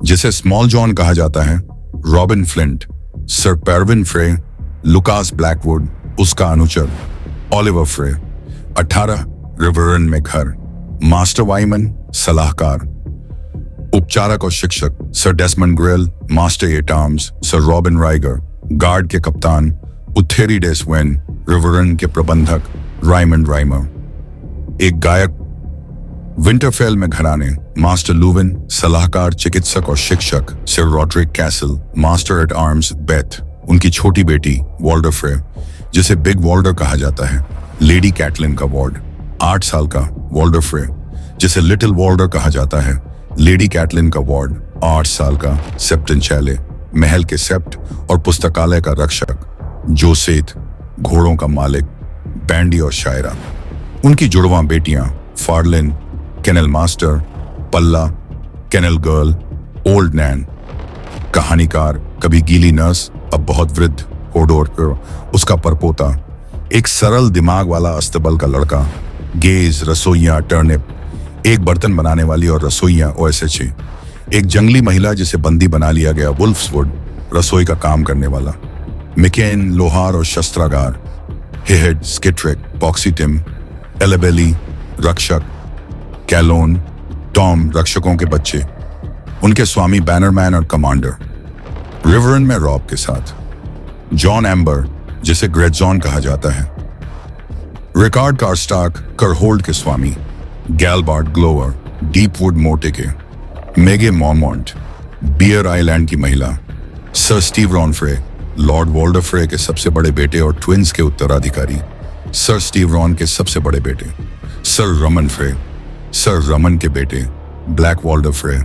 जिसे स्मॉल जॉन कहा जाता है, रॉबिन फ्लिंट, सर पेरविन फ्रे, लुकास ब्लैकवुड, उसका अनुचर, ओलिवर फ्रे, 18 रिवरन में घर, मास्टर वाइमन, सलाहकार, उपचारक और शिक्षक, sir Desmond Grell, master at arms, sir Robin Ryger, guard के कप्तान, उथेरी डेस्वेन, रिवरन के प्रबंधक, राइमंड राइमर, एक गायक, विंटरफेल में घराने, मास्टर लूविन, सलाहकार, चिकित्सक और शिक्षक, sir Rodrik Cassel, master at arms Beth, उनकी छोटी बेटी वॉल्डर फ्रे, जिसे बिग वॉल्डर कहा जाता है, लेडी कैटलिन का वार्ड, 8 साल का वॉल्डर फ्रे, जिसे लिटिल वॉल्डर कहा जाता है, लेडी कैटलिन का वार्ड, 8 साल का सेप्टन चैले, महल के सेप्ट और पुस्तकालय का रक्षक, जोसेथ, घोड़ों का मालिक, बैंडी और शायरा, उनकी जुड़वां बेटियां फार्लिन, केनल मास्टर, पल्ला, केनल गर्ल, ओल्ड नैन, कहानीकार, कभी गीली नर्स, अब बहुत वृद्ध, होडोर, उसका परपोता, एक सरल दिमाग वाला अस्तबल का लड़का, गेज, रसोइया, टर्निप, एक बर्तन बनाने वाली और रसोइया ओएसएचए, एक जंगली महिला जिसे बंदी बना लिया गया वुल्फ्सवुड, रसोई का काम करने वाला, मिकेन, लोहार और शस्त्रागार, हेहेड, स्किट्रिक, पॉक्सीटिम, एलेबेली, रक्षक, कैलोन, टॉम, रक्षकों के बच्चे, उनके स्वामी बैनरमैन और कमांडर, रिवरन में रॉब के साथ, जॉन एम्बर, जिसे ग्रेटजॉन कहा जाता है, रिकार्ड कारस्टार्क, करहोल्ड के स्वामी, गैलबार्ड ग्लोवर, डीपवुड मोटे के, मेगे मॉमोंट, बियर आइलैंड की महिला, सर स्टीव रॉनफ्रे, लॉर्ड वॉल्डर फ्रे के सबसे बड़े बेटे और ट्विंस के उत्तराधिकारी, सर स्टीव रॉन के सबसे बड़े बेटे, सर रमन फ्रे, सर रमन के बेटे, ब्लैक वॉल्डर फ्रे,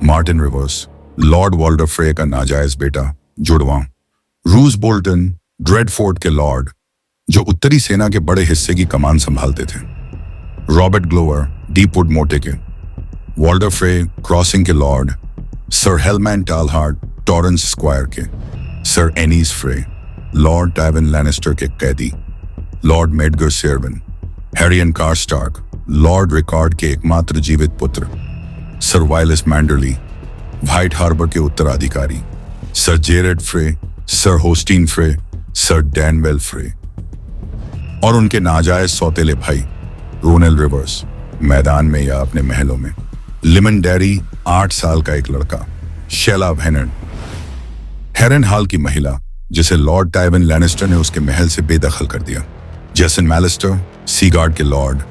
मार्टिन रिवर्स, लॉर्ड वॉल्डर फ्रे का नाजायज बेटा, जुड़वां, रूस बोल्टन, ड्रेडफोर्ट के लॉर्ड, जो उत्तरी सेना के बड़े हिस्से की कमान संभालते थे, रॉबर्ट ग्लोवर, डीपवुड मोटे के, वॉल्डर फ्रे, क्रॉसिंग के Lord, Ser Hellman Tallhart, Torrhen's Square के, Ser Aenys Frey, Lord Tywin Lannister के कैदी, Lord Medger Cerwyn, Harrion Karstark, Lord Rickard के एकमात्र जीवित पुत्र, Ser Wylis Manderly, White Harbor के उत्तराधिकारी, Ser Jared Frey, Ser Hosteen Frey, Ser डैनवेल फ्रे, और उनके नाजायज सौतेले भाई, रोनेल रिवर्स, मैदान में या अपने महलों में, लिमन डेरी, 8 साल का एक लड़का, शेला वेनर्ड, हेरन हाल की महिला, जिसे लॉर्ड टाइवन लैनिस्टर ने उसके महल से बेदखल कर दिया, जेसन मैलिस्टर, सीगार्ड के Lord,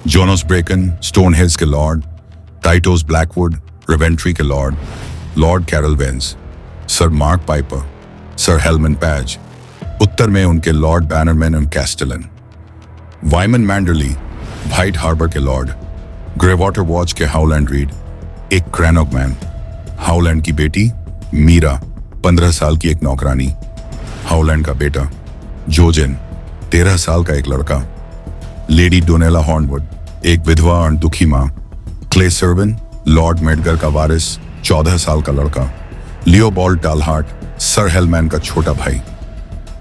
Jonos Bracken, Stone Hills के लॉर्ड, टाइटोस ब्लैकवुड, रिवेंट्री के Lord, Lord Karyl Vance, Ser Marq Piper, Ser Halmon Paege, उत्तर में उनके Lord bannermen and castellan, Wyman Manderly, White Harbor के लॉर्ड, ग्रे वाटर वॉच के हाउलैंड रीड, एक क्रैनोगमैन, हाउलैंड की बेटी मीरा, 15 साल की एक नौकरानी, हाउलैंड का बेटा जोजेन, 13 साल का एक लड़का, लेडी डोनेला हॉर्नवुड, एक विधवा और दुखी माँ, क्ले सर्विन, लॉर्ड मेडगर का वारिस, 14 साल का लड़का, लियोबॉल्ड टालहार्ट, सर हेलमैन का छोटा भाई,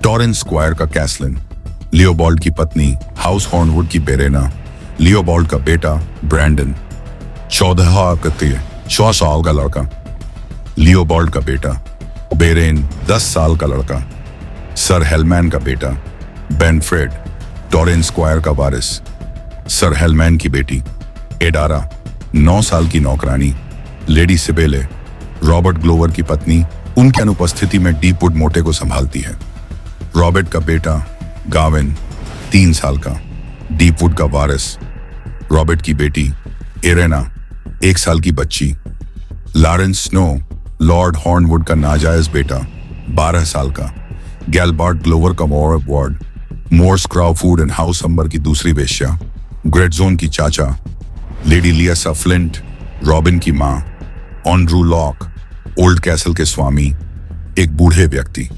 टॉरेन स्क्वायर का कैसलिन, लियोबॉल्ड की पत्नी हाउस हॉर्नवुड की बेरेना, लियोबॉल्ड का बेटा ब्रैंडन, 14 साल का लड़का, लियोबॉल्ड का बेटा बेरेन, 10 साल का लड़का, सर हेलमैन का बेटा बेनफ्रेड, टॉरेन स्क्वायर का वारिस, सर हेलमैन की बेटी एडारा, 9 साल की नौकरानी, लेडी सिबेले, रॉबर्ट ग्लोवर की पत्नी, उनकी अनुपस्थिति में डीपवुड मोटे को संभालती है, रॉबर्ट का बेटा गाविन, 3 साल का, डीपवुड का वारिस, रॉबर्ट की बेटी एरेना 1 साल की बच्ची, लॉरेंस स्नो लॉर्ड हॉर्नवुड का नाजायज बेटा 12 साल का, गैलबर्ट ग्लोवर का war ward, Mors Crowfood and House Umber की दूसरी वेश्या, ग्रेटजोन की चाचा, लेडी लियासा फ्लिंट रॉबिन की मां, ऑन्ड्रू लॉक ओल्ड कैसल के स्वामी, एक बूढ़े व्यक्ति।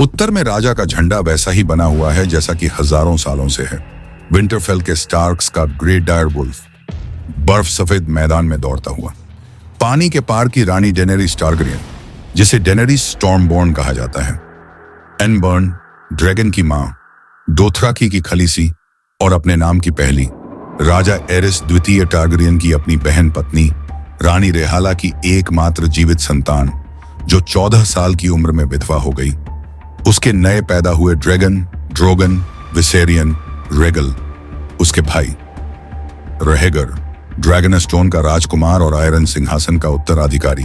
उत्तर में राजा का झंडा वैसा ही बना हुआ है जैसा कि हजारों सालों से है। विंटरफेल के स्टार्क्स का ग्रेट डायर वुल्फ बर्फ सफेद मैदान में दौड़ता हुआ। पानी के पार की रानी डेनेरिस टारगरियन, जिसे डेनेरिस स्टॉर्मबॉर्न कहा जाता है। एनबर्न ड्रैगन की मां, डोथराकी की खलीसी और अपने नाम की पहली, राजा एरिस द्वितीय टारगरियन की अपनी बहन पत्नी, रानी रेहाला की एकमात्र जीवित संतान जो 14 साल की उम्र में विधवा हो गई। उसके नए पैदा हुए ड्रैगन, ड्रोगन, विसेरियन, रेगल, उसके भाई रहेगर, ड्रैगनस्टोन का राजकुमार और आयरन सिंहासन का उत्तराधिकारी,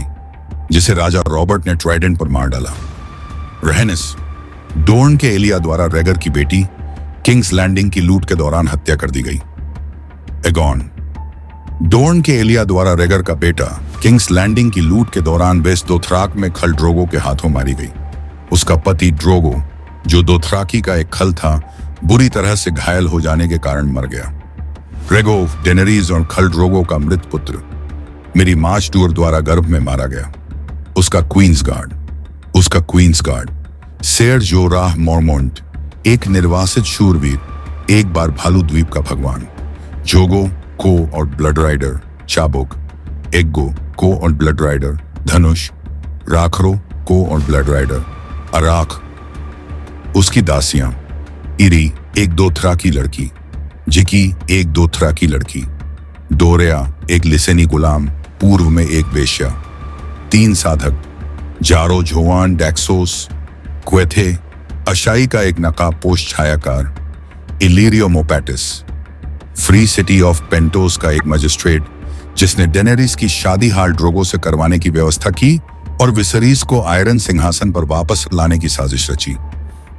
जिसे राजा रॉबर्ट ने ट्राइडेंट पर मार डाला। रहनिस डोर्न के एलिया द्वारा रेगर की बेटी किंग्स लैंडिंग की लूट के दौरान हत्या कर दी गई। एगॉन डोर्न के एलिया द्वारा रेगर का बेटा किंग्स लैंडिंग की लूट के दौरान वेस्ट दोथराक में खल ड्रोगो के हाथों मारी गई। उसका पति ड्रोगो, जो दोथराकी का एक खल था, बुरी तरह से घायल हो जाने के कारण मर गया। रेगो डेनेरीज और खल ड्रोगो का मृत पुत्र मेरी मार्च टूर द्वारा गर्भ में मारा गया। उसका क्वींस गार्ड सेर जोराह मॉर्मोंट, एक निर्वासित शूरवीर, एक बार भालू द्वीप का भगवान, जोगो को और ब्लड राइडर चाबुक, एग्गो को और ब्लड राइडर धनुष, राखरो को और ब्लड राइडर अराक, उसकी दासियां इरी एक दोथरा की लड़की, जिकी एक दोथरा की लड़की, डोरिया एक लिसेनी गुलाम, पूर्व में एक वेश्या, 3 साधक, जारो जोवान डैक्सोस, क्वेथे अशाई का एक नकाबपोश छायाकार, इलीरियो मोपैटिस, फ्री सिटी ऑफ पेंटोस का एक मजिस्ट्रेट जिसने डेनेरिस की शादी हाल ड्रोगो से करवाने की व्यवस्था की और विसरीस को आयरन सिंहासन पर वापस लाने की साजिश रची।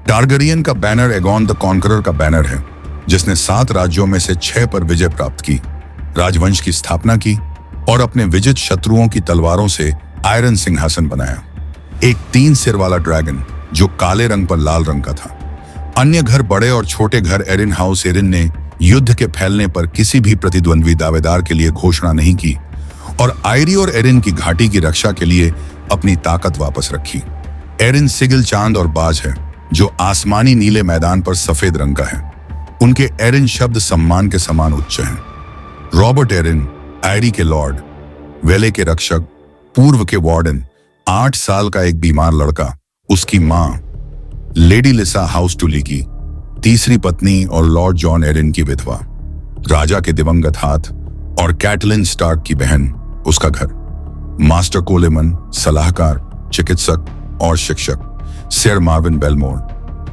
टारगरियन का बैनर एगॉन द कॉन्करर का बैनर है, जिसने 7 राज्यों में से 6 पर विजय प्राप्त की, राजवंश की स्थापना की और अपने विजित शत्रुओं की तलवारों से आयरन सिंहासन बनाया। एक 3 सिर वाला ड्रैगन जो काले रंग पर लाल रंग का था। अन्य घर, बड़े और छोटे घर, एरिन हाउस एरिन ने युद्ध के फैलने पर किसी भी प्रतिद्वंद्वी दावेदार के लिए घोषणा नहीं की और आयरी और एरिन की घाटी की रक्षा के लिए अपनी ताकत वापस रखी। एरिन सिगिल चांद और बाज है, जो आसमानी नीले मैदान पर सफेद रंग का है। उनके एरिन शब्द सम्मान के समान उच्च हैं। रॉबर्ट एरिन, आयरी के लॉर्ड, वेले के रक्षक, पूर्व के वार्डन, 8 साल का एक बीमार लड़का, उसकी मां लेडी लिसा हाउस टुली की तीसरी पत्नी और लॉर्ड जॉन एरिन की विधवा, राजा के दिवंगत हाथ और कैटलिन स्टार्क की बहन, उसका घर, मास्टर कोलेमन, सलाहकार, चिकित्सक और शिक्षक, सर मार्विन बेलमोर,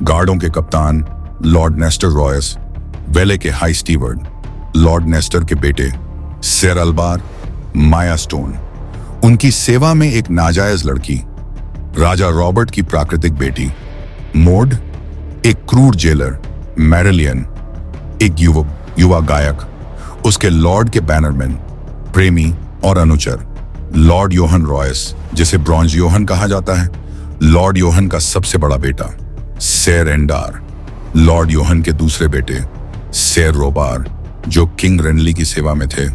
गार्डों के कप्तान लॉर्ड नेस्टर रॉयस, वेले के हाई स्टीवर्ड, लॉर्ड नेस्टर के बेटे सर अल्बार, माया स्टोन, उनकी सेवा में एक नाजायज लड़की, राजा रॉबर्ट की प्राकृतिक बेटी मोड, एक क्रूर जेलर मैरिलियन, एक युवा गायक, उसके लॉर्ड के बैनरमैन, प्रेमी और अनुचर लॉर्ड योहन रॉयस, जिसे ब्रॉन्ज योहन कहा जाता है, लॉर्ड योहन का सबसे बड़ा बेटा सर एंडार, लॉर्ड योहन के दूसरे बेटे सर रोबार, जो किंग रेनली की सेवा में थे,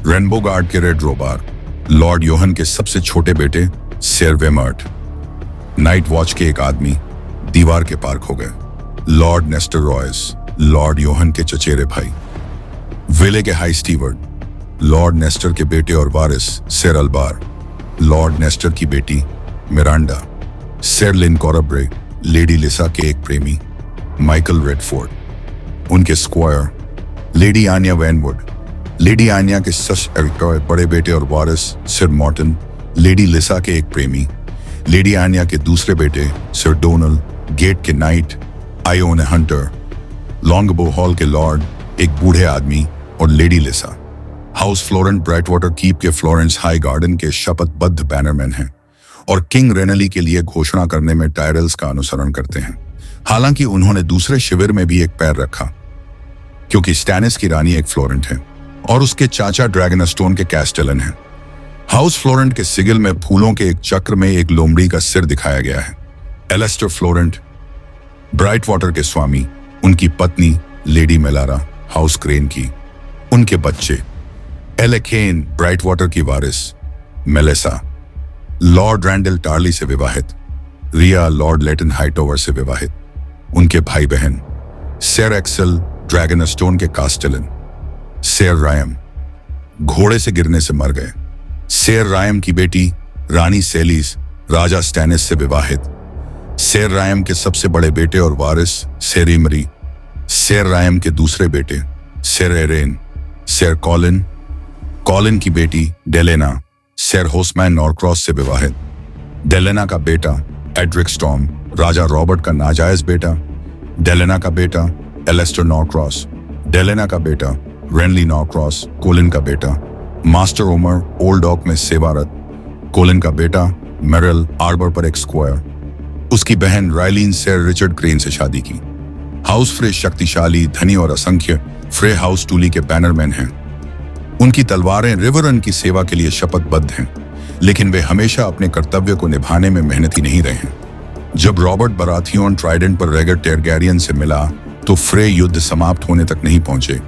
रेनबो गार्ड के रेड रोबार, लॉर्ड योहन के सबसे छोटे बेटे सर वेमर्ट, नाइट वॉच के एक आदमी दीवार के पार खो गए, Lord Nestor Royce, Lord Yohan के चचेरे भाई, वेले के हाई स्टीवर्ड, लॉर्ड नेस्टर के बेटे और वारिस सर अल्बार, लॉर्ड नेस्टर की बेटी मिरांडा, सर लिन कॉरब्रे, लेडी लिसा के एक प्रेमी माइकल रेडफोर्ड, उनके स्क्वायर लेडी आनिया वैनवुड, लेडी आनिया के बड़े बेटे और वारिस सर मॉर्टन, लेडी लिसा के एक प्रेमी, लेडी आनिया के दूसरे बेटे सर डोनल, गेट के नाइट आयोन हंटर, लॉन्गबो हॉल के लॉर्ड, एक बूढ़े आदमी और लेडी लिसा, हाउस फ्लोरेंट ब्राइटवाटर कीप के फ्लोरेंस हाई गार्डन के शपथबद्ध बैनरमैन हैं और किंग रेनली के लिए घोषणा करने में टायरल्स का अनुसरण करते हैं। हालांकि उन्होंने दूसरे शिविर में भी एक पैर रखा। क्योंकि स्टैनिस की रानी एक फ्लोरेंट है और उसके चाचा ड्रैगन स्टोन के कैस्टेलन हैं। हाउस फ्लोरेंट के सिगिल में फूलों के एक चक्र में एक लोमड़ी का सिर दिखाया गया है। एलेस्टर फ्लोरेंट ब्राइट वाटर के स्वामी, उनकी पत्नी लेडी मेलारा हाउस क्रेन की, उनके बच्चे एलेकेन ब्राइट वाटर की वारिस, मेलेसा लॉर्ड रैंडल टार्ली से विवाहित, रिया लॉर्ड लेटन हाइटोवर से विवाहित, उनके भाई बहन सर एक्सेल ड्रैगन स्टोन के कास्टेलन, सर रायम घोड़े से गिरने से मर गए, सर रायम की बेटी रानी सेलिस राजा स्टैनिस से विवाहित, सर रायम के सबसे बड़े बेटे और वारिस सर इमरी, सर रायम के दूसरे बेटे सर एरेन, सर कॉलिन की बेटी डेलेना सर होसमैन नॉरक्रॉस से विवाहित, डेलेना का बेटा एड्रिक स्टॉर्म राजा रॉबर्ट का नाजायज बेटा, डेलेना का बेटा एलेस्टर नॉरक्रॉस, डेलेना का बेटा रेनली नॉरक्रॉस, कोलिन का बेटा मास्टर ओमर ओल्ड ऑक में सेवारत, कोलिन का बेटा मेरल आर्बर पर एक स्क्वायर, उसकी बहन राइलिन सर रिचर्ड क्रेन से शादी की। हाउस फ्रे शक्तिशाली, धनी और असंख्य फ्रे हाउस टूली के बैनरमैन हैं। उनकी तलवारें रिवरन की सेवा के लिए शपथबद्ध हैं, लेकिन वे हमेशा अपने कर्तव्य को निभाने में मेहनती नहीं रहे हैं। जब रॉबर्ट बराथियोन ट्राइडेंट पर रेगर टेरगैरियन से मिला तो फ्रे युद्ध समाप्त होने तक नहीं पहुंचे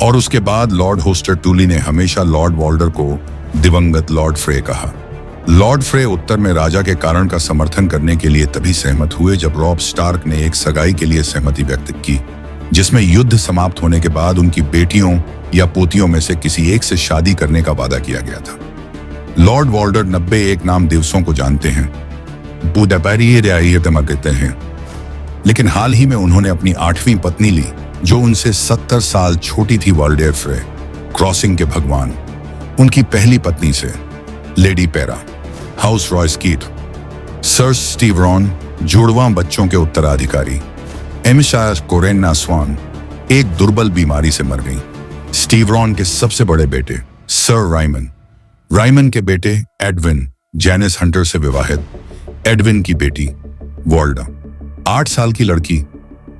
और उसके बाद लॉर्ड होस्टर टूली ने हमेशा लॉर्ड वॉल्डर को दिवंगत लॉर्ड फ्रे कहा। लॉर्ड फ्रे उत्तर में राजा के कारण का समर्थन करने के लिए तभी सहमत हुए जब रॉब स्टार्क ने एक सगाई के लिए सहमति व्यक्त की, जिसमें युद्ध समाप्त होने के बाद उनकी बेटियों या पोतियों में से किसी एक से शादी करने का वादा किया गया था। लॉर्ड वॉल्डर 91 नाम दिवसों को जानते हैं, कहते हैं, लेकिन हाल ही में उन्होंने अपनी 8वीं पत्नी ली जो उनसे 70 साल छोटी थी, वॉल्डेयर फ्रे क्रॉसिंग के भगवान, उनकी पहली पत्नी से लेडी पेरा हाउस रॉयस्कीट, सर स्टीव रॉन जुड़वां बच्चों के उत्तराधिकारी, एमिशायर कोरेन्ना स्वान एक दुर्बल बीमारी से मर गई। स्टीव रॉन के सबसे बड़े बेटे सर राइमन के बेटे एडविन जैनिस हंटर से विवाहित, एडविन की बेटी वॉल्डा 8 साल की लड़की,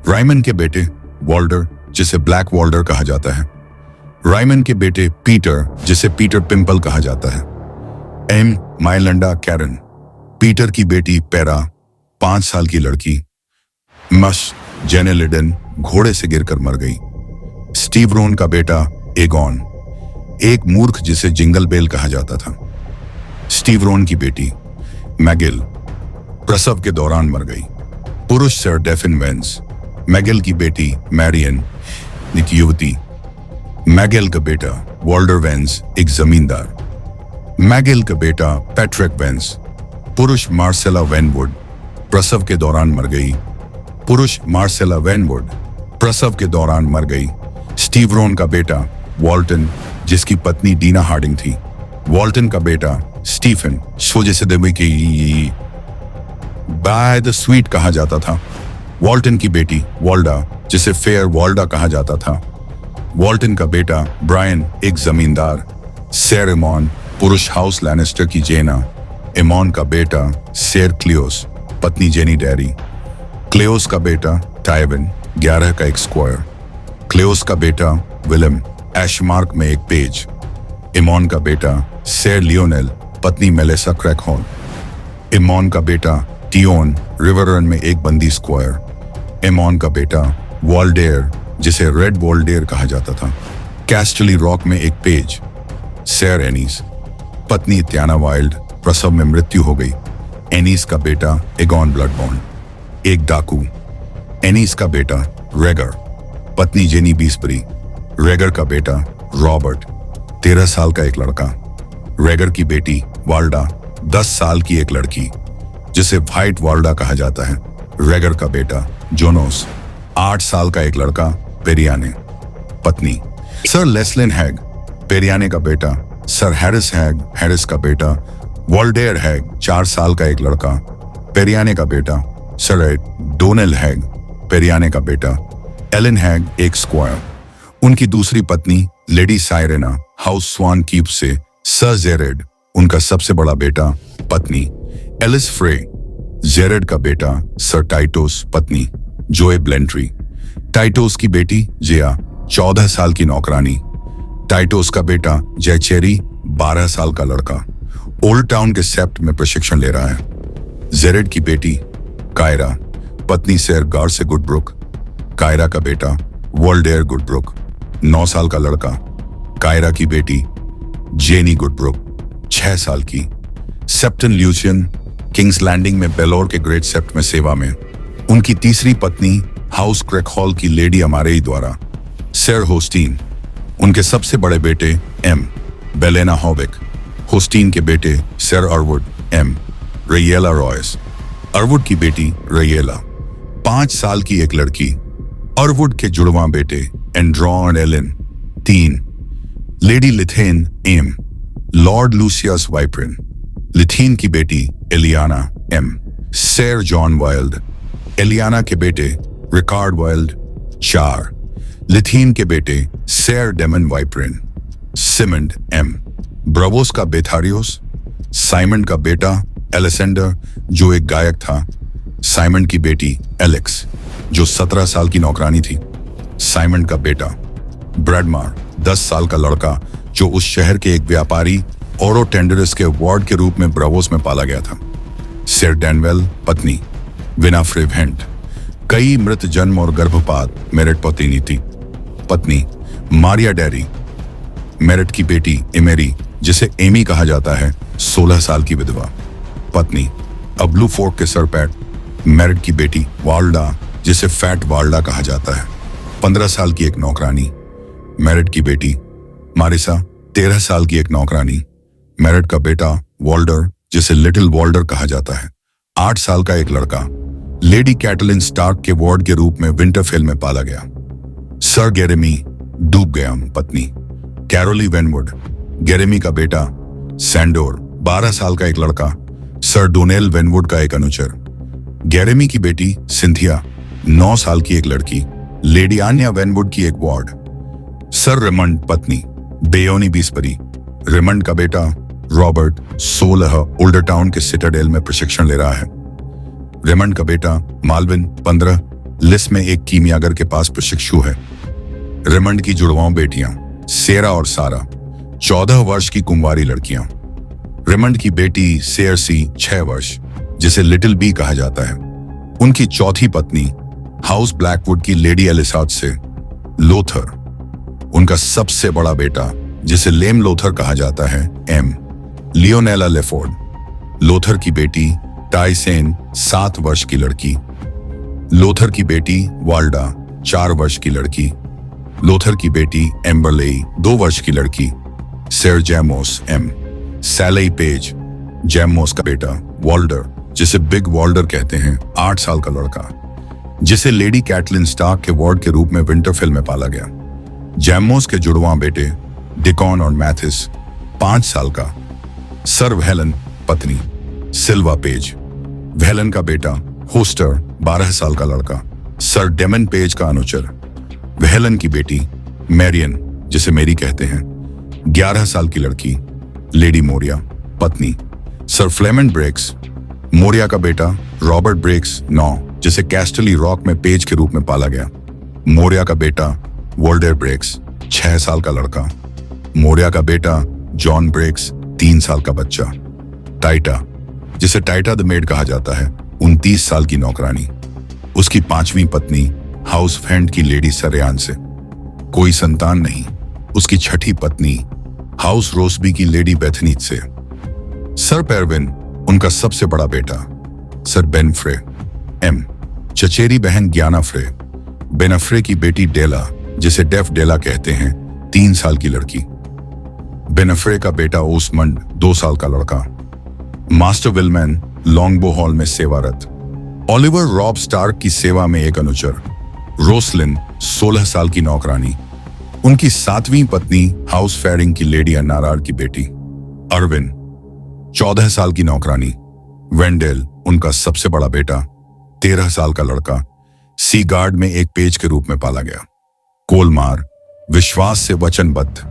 राइमन के बेटे वॉल्डर जिसे ब्लैक वॉल्डर कहा जाता है, राइमन के बेटे पीटर जिसे पीटर पिंपल कहा जाता है, एम माइलंडा कैरन, पीटर की बेटी पेरा 5 साल की लड़की, मश जेनेलिडन घोड़े से गिरकर मर गई, स्टीव रोन का बेटा एगॉन एक मूर्ख जिसे जिंगल बेल कहा जाता था, स्टीव रोन की बेटी मैगिल प्रसव के दौरान मर गई, पुरुष सर डेफिन वेंस, मैगिल की बेटी मैरियन एक युवती, मैगिल का बेटा वॉल्डर वेंस एक जमींदार, मैगिल का बेटा पैट्रिक वेंस, पुरुष मार्सेला वेनवुड प्रसव के दौरान मर गई, पुरुष मार्सेला वेनवुड प्रसव के दौरान मर गई, स्टीव रोन का बेटा वॉल्टन जिसकी पत्नी डीना हार्डिंग थी, वॉल्टन का बेटा स्टीफन जैसे दबे की बाय द स्वीट कहा जाता था, वॉल्टन की बेटी वॉल्डा जिसे फेयर वॉल्डा कहा जाता था, वॉल्टन का बेटा ब्रायन एक जमींदार, सर एमॉन पुरुष हाउस लैनिस्टर की जेना, एमॉन का बेटा सर क्लियोस पत्नी जेनी डैरी, क्लेओस का बेटा टाइवन 11 का एक स्क्वायर, क्लेओस का बेटा विलियम एशमार्क में एक पेज, एमॉन का बेटा सर लियोनेल पत्नी मेलेसा क्रैकहॉर्न, एमॉन का बेटा टियोन रिवररन में एक बंदी स्क्वायर, एमॉन का बेटा वॉल्डेयर जिसे रेड वॉल्डेयर कहा जाता था, कैस्टली रॉक में एक पेज, सर एनीस पत्नी त्याना वाइल्ड प्रसव में मृत्यु हो गई, एनीस का बेटा एगॉन ब्लडबॉर्न एक डाकू, एनीस का बेटा रेगर पत्नी जेनी बीसबरी, रेगर का बेटा रॉबर्ट 13 साल का एक लड़का, रेगर की बेटी वाल्डा 10 साल की एक लड़की जिसे व्हाइट वाल्डा कहा जाता है, रेगर का बेटा जोनोस 8 साल का एक लड़का, पेरियाने पत्नी सर लेस्लिन हैग, पेरियाने का बेटा सर हैरिस हैग, हैरिस का बेटा वॉल्डेयर हैग 4 साल का एक लड़का, पेरियाने का बेटा सर डोनेल हैग, पेरियाने का बेटा एलन हैग एक स्क्वायर, उनकी दूसरी पत्नी लेडी साइरेना हाउस स्वान कीप से सर जेरेड, उनका सबसे बड़ा बेटा पत्नी एलिस फ्रे, जेरेड का बेटा सर टाइटोस पत्नी जोए ब्लेंट्री, टाइटोस की बेटी जिया 14 साल की नौकरानी। टाइटोस का बेटा जयचेरी 12 साल का लड़का ओल्ड टाउन के सेप्ट में प्रशिक्षण ले रहा है। जेरेड की बेटी कायरा, पत्नी सेर गार्से गुडब्रुक। कायरा का बेटा वोल्डेयर गुडब्रुक 9 साल का लड़का। कायरा की बेटी जेनी गुडब्रुक 6 साल की। सेप्टन ल्यूसियन किंग्स लैंडिंग में बेलोर के ग्रेट सेप्ट में सेवा में। उनकी तीसरी पत्नी हाउस क्रैकहॉल की लेडी अमारेई द्वारा। सर होस्टीन, उनके सबसे बड़े बेटे एम बेलेना हॉबिक। होस्टीन के बेटे सर अरवुड एम रेयेला रॉयस। अरवुड की बेटी रेयेला 5 साल की एक लड़की। अरवुड के जुड़वां बेटे Andron Alyn 3। Lady Lythene M, Lord Lucias Vypren. Lythene की बेटी Eliana M, Ser Jon Wylde. Eliana के बेटे रिकार्ड वाइल्ड 4। लिथीन के बेटे Ser Damon Vypren. Symond M, Braavos का बेथारियोस। साइमन का बेटा एलेसेंडर जो एक गायक था। साइमन की बेटी एलेक्स जो 17 साल की नौकरानी थी। साइमन का बेटा ब्रैडमार 10 साल का लड़का जो उस शहर के एक व्यापारी ओरो टेंडरस के वार्ड के रूप में ब्रावोस में पाला गया था। सर डैनवेल पत्नी विनाफ्रे वेंट। कई मृत जन्म और गर्भपात मेरिट पत्नी थी। पत्नी मारिया डेरी। मेरिट की बेटी एमेरी जिसे एमी कहा जाता है 16 साल की विधवा। पत्नी अब्लू फोर्क के सरपैट। मेरिट की बेटी वाल्डा जिसे फैट वाल्डा कहा जाता है 15 साल की एक नौकरानी। मेरिट की बेटी मारिसा 13 साल की एक नौकरानी। मेरिट का बेटा वॉल्डर जिसे लिटिल वॉल्डर कहा जाता है 8 साल का एक लड़का। लेडी कैटलिन स्टार्क के वार्ड के रूप में विंटरफेल में पाला गया। सर गेरेमी डूब गया पत्नी कैरोली वेनवुड। गेरेमी का बेटा सैंडोर 12 साल का एक लड़का। सर डोनेल वेनवुड का एक अनुचर। गेरेमी की बेटी सिंथिया 9 साल की एक लड़की। लेडी आन्या वेनवुड की एक वार्ड। सर रेमंड पत्नी बेयोनी बीसपरी। रेमंड का बेटा रॉबर्ट 16 ओल्डर टाउन के सिटाडेल में प्रशिक्षण ले रहा है। रेमंड का बेटा मालविन 15 लिस में एक कीमियागर के पास प्रशिक्षु है। रेमंड की जुड़वां बेटियां सेरा और सारा 14 वर्ष की कुंवारी लड़कियां। रेमंड की बेटी सेरसी 6 वर्ष जिसे लिटिल बी कहा जाता है। उनकी चौथी पत्नी हाउस ब्लैकवुड की लेडी एलिसाथ से लोथर। उनका सबसे बड़ा बेटा जिसे लेम लोथर कहा जाता है एम लियोनेला लेफोर्ड। लोथर की बेटी टाइसेन 7 वर्ष की लड़की। लोथर की बेटी वाल्डा 4 वर्ष की लड़की। लोथर की बेटी एम्बरलेई 2 वर्ष की लड़की। Ser Jammos M Sallei Paege. Jammos का बेटा वॉल्डर जिसे बिग वॉल्डर कहते हैं 8 साल का लड़का जिसे लेडी कैटलिन स्टार्क के वार्ड के रूप में विंटरफेल में पाला गया। जैमोस के जुड़वां बेटे डिकॉन और मैथिस 5 साल का। सर वेलन पत्नी सिल्वा पेज। वेलन का बेटा होस्टर 12 साल का लड़का। सर डेमन पेज का अनुचर। वेलन की बेटी मैरियन जिसे मेरी कहते हैं 11 साल की लड़की। लेडी मोरिया पत्नी सर फ्लेमेंट ब्रेक्स। मोरिया का बेटा रॉबर्ट ब्रेक्स 9 जिसे कैस्टली रॉक में पेज के रूप में पाला गया। मोरिया का बेटा वोल्डेर ब्रेक्स 6 साल का लड़का। मोरिया का बेटा जॉन ब्रेक्स 3 साल का बच्चा। टाइटा जिसे टाइटा द मेड कहा जाता है 29 साल की नौकरानी। उसकी 5वीं पत्नी हाउस फेंड की लेडी सरेयान से कोई संतान नहीं। उसकी 6ठी पत्नी हाउस रोसबी की लेडी बेथनीत से। सर पेरविन उनका सबसे बड़ा बेटा। सर बेनफ्रे एम चचेरी बहन ग्याना फ्रे। बेनफ्रे की बेटी डेला जिसे डेफ डेला कहते हैं 3 साल की लड़की। बेनफ्रे का बेटा ओसमंड 2 साल का लड़का। मास्टर विलमैन लॉन्गबो हॉल में सेवारत। ओलिवर रॉब स्टार्क की सेवा में एक अनुचर। रोसलिन 16 साल की नौकरानी। उनकी 7वीं पत्नी हाउस फेरिंग की लेडी अन्नारार की बेटी। अरविन 14 साल की नौकरानी। वेंडेल उनका सबसे बड़ा बेटा 13 साल का लड़का सी गार्ड में एक पेज के रूप में पाला गया। कोलमार विश्वास से वचनबद्ध।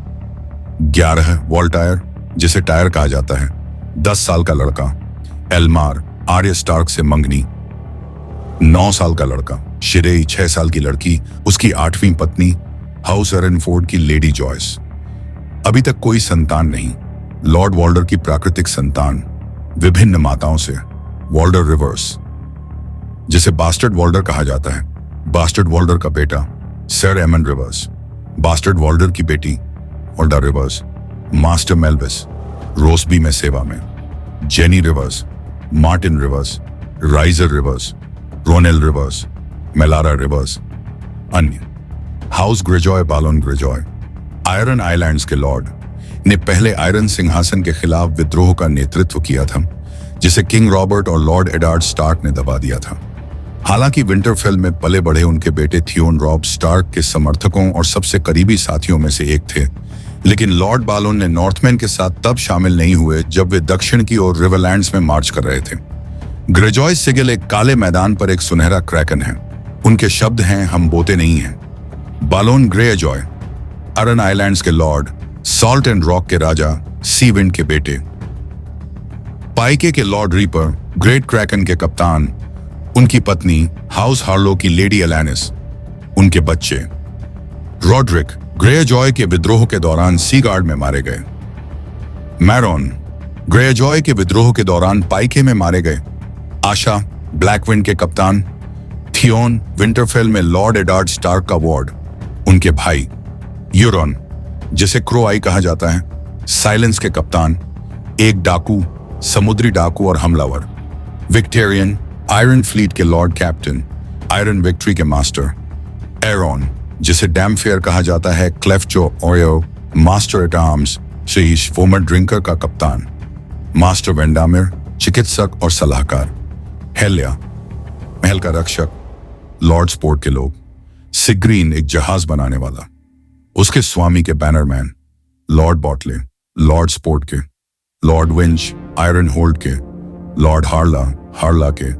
11 वॉल्टायर जिसे टायर कहा जाता है 10 साल का लड़का। एलमार आर्य स्टार्क से मंगनी 9 साल का लड़का। शिरेई 6 साल की लड़की। उसकी 8वीं पत्नी हाउस एरनफोर्ड की लेडी जॉयस। अभी तक कोई संतान नहीं। लॉर्ड वॉल्डर की प्राकृतिक संतान विभिन्न माताओं से, वॉल्डर रिवर्स, जिसे बास्टर्ड वॉल्डर कहा जाता है। बास्टर्ड वॉल्डर का बेटा सर एमन रिवर्स, बास्टर्ड वॉल्डर की बेटी वॉल्डा रिवर्स, मास्टर मेल्विस, रोसबी में सेवा में, Jeyne Rivers, Martyn Rivers, Ryger Rivers, Ronel Rivers, Mellara Rivers. अन्य House Greyjoy Balon Greyjoy, Iron Islands के लॉर्ड, ने पहले आयरन सिंहासन के खिलाफ विद्रोह का नेतृत्व किया था, जिसे किंग रॉबर्ट और लॉर्ड एडार्ड स्टार्क ने दबा दिया था। हालांकि विंटरफेल में पले बढ़े उनके बेटे थियोन रॉब स्टार्क के समर्थकों और सबसे करीबी साथियों में से एक थे, लेकिन लॉर्ड बालोन ने नॉर्थमैन के साथ तब शामिल नहीं हुए जब वे दक्षिण की ओर रिवरलैंड्स में मार्च कर रहे थे। ग्रेजॉय सिगिल एक काले मैदान पर एक सुनहरा क्रैकन है। उनके शब्द हैं, हम बोते नहीं हैं। बालोन ग्रेजॉय, आयरन आइलैंड्स के लॉर्ड, सॉल्ट एंड रॉक के राजा, सी विंड के बेटे, पाइके के लॉर्ड रीपर, ग्रेट क्रैकन के कप्तान, उनकी पत्नी हाउस हार्लो की लेडी एलैनिस, उनके बच्चे। रॉड्रिक ग्रेजॉय के विद्रोह के दौरान सीगार्ड में मारे गए। मैरोन ग्रेजॉय के विद्रोह के दौरान पाइके में मारे गए। आशा ब्लैकविंड के कप्तान। थियोन विंटरफेल में लॉर्ड एडार्ड स्टार्क का वार्ड, उनके भाई। यूरोन, जिसे क्रो आई कहा जाता है, साइलेंस के कप्तान, एक डाकू, समुद्री डाकू और हमलावर। विक्टेरियन, आयरन फ्लीट के लॉर्ड कैप्टन, आयरन विक्ट्री के मास्टर। एरोन, जिसे डैमफेयर कहा जाता है, क्लेफ्चो ओयो, मास्टर एट आर्म्स, शीश फोमर ड्रिंकर का कप्तान। मास्टर वेंडामिर, चिकित्सक और सलाहकार। हेलिया, महल का रक्षक, लॉर्ड स्पोर्ट के लोग। सिग्रीन, एक जहाज बनाने वाला, उसके स्वामी के बैनरमैन, लॉर्ड बॉटले, लॉर्ड स्पोर्ट के। लॉर्ड विंच, आयरन होल्ड के। लॉर्ड हार्ला, हार्ला के।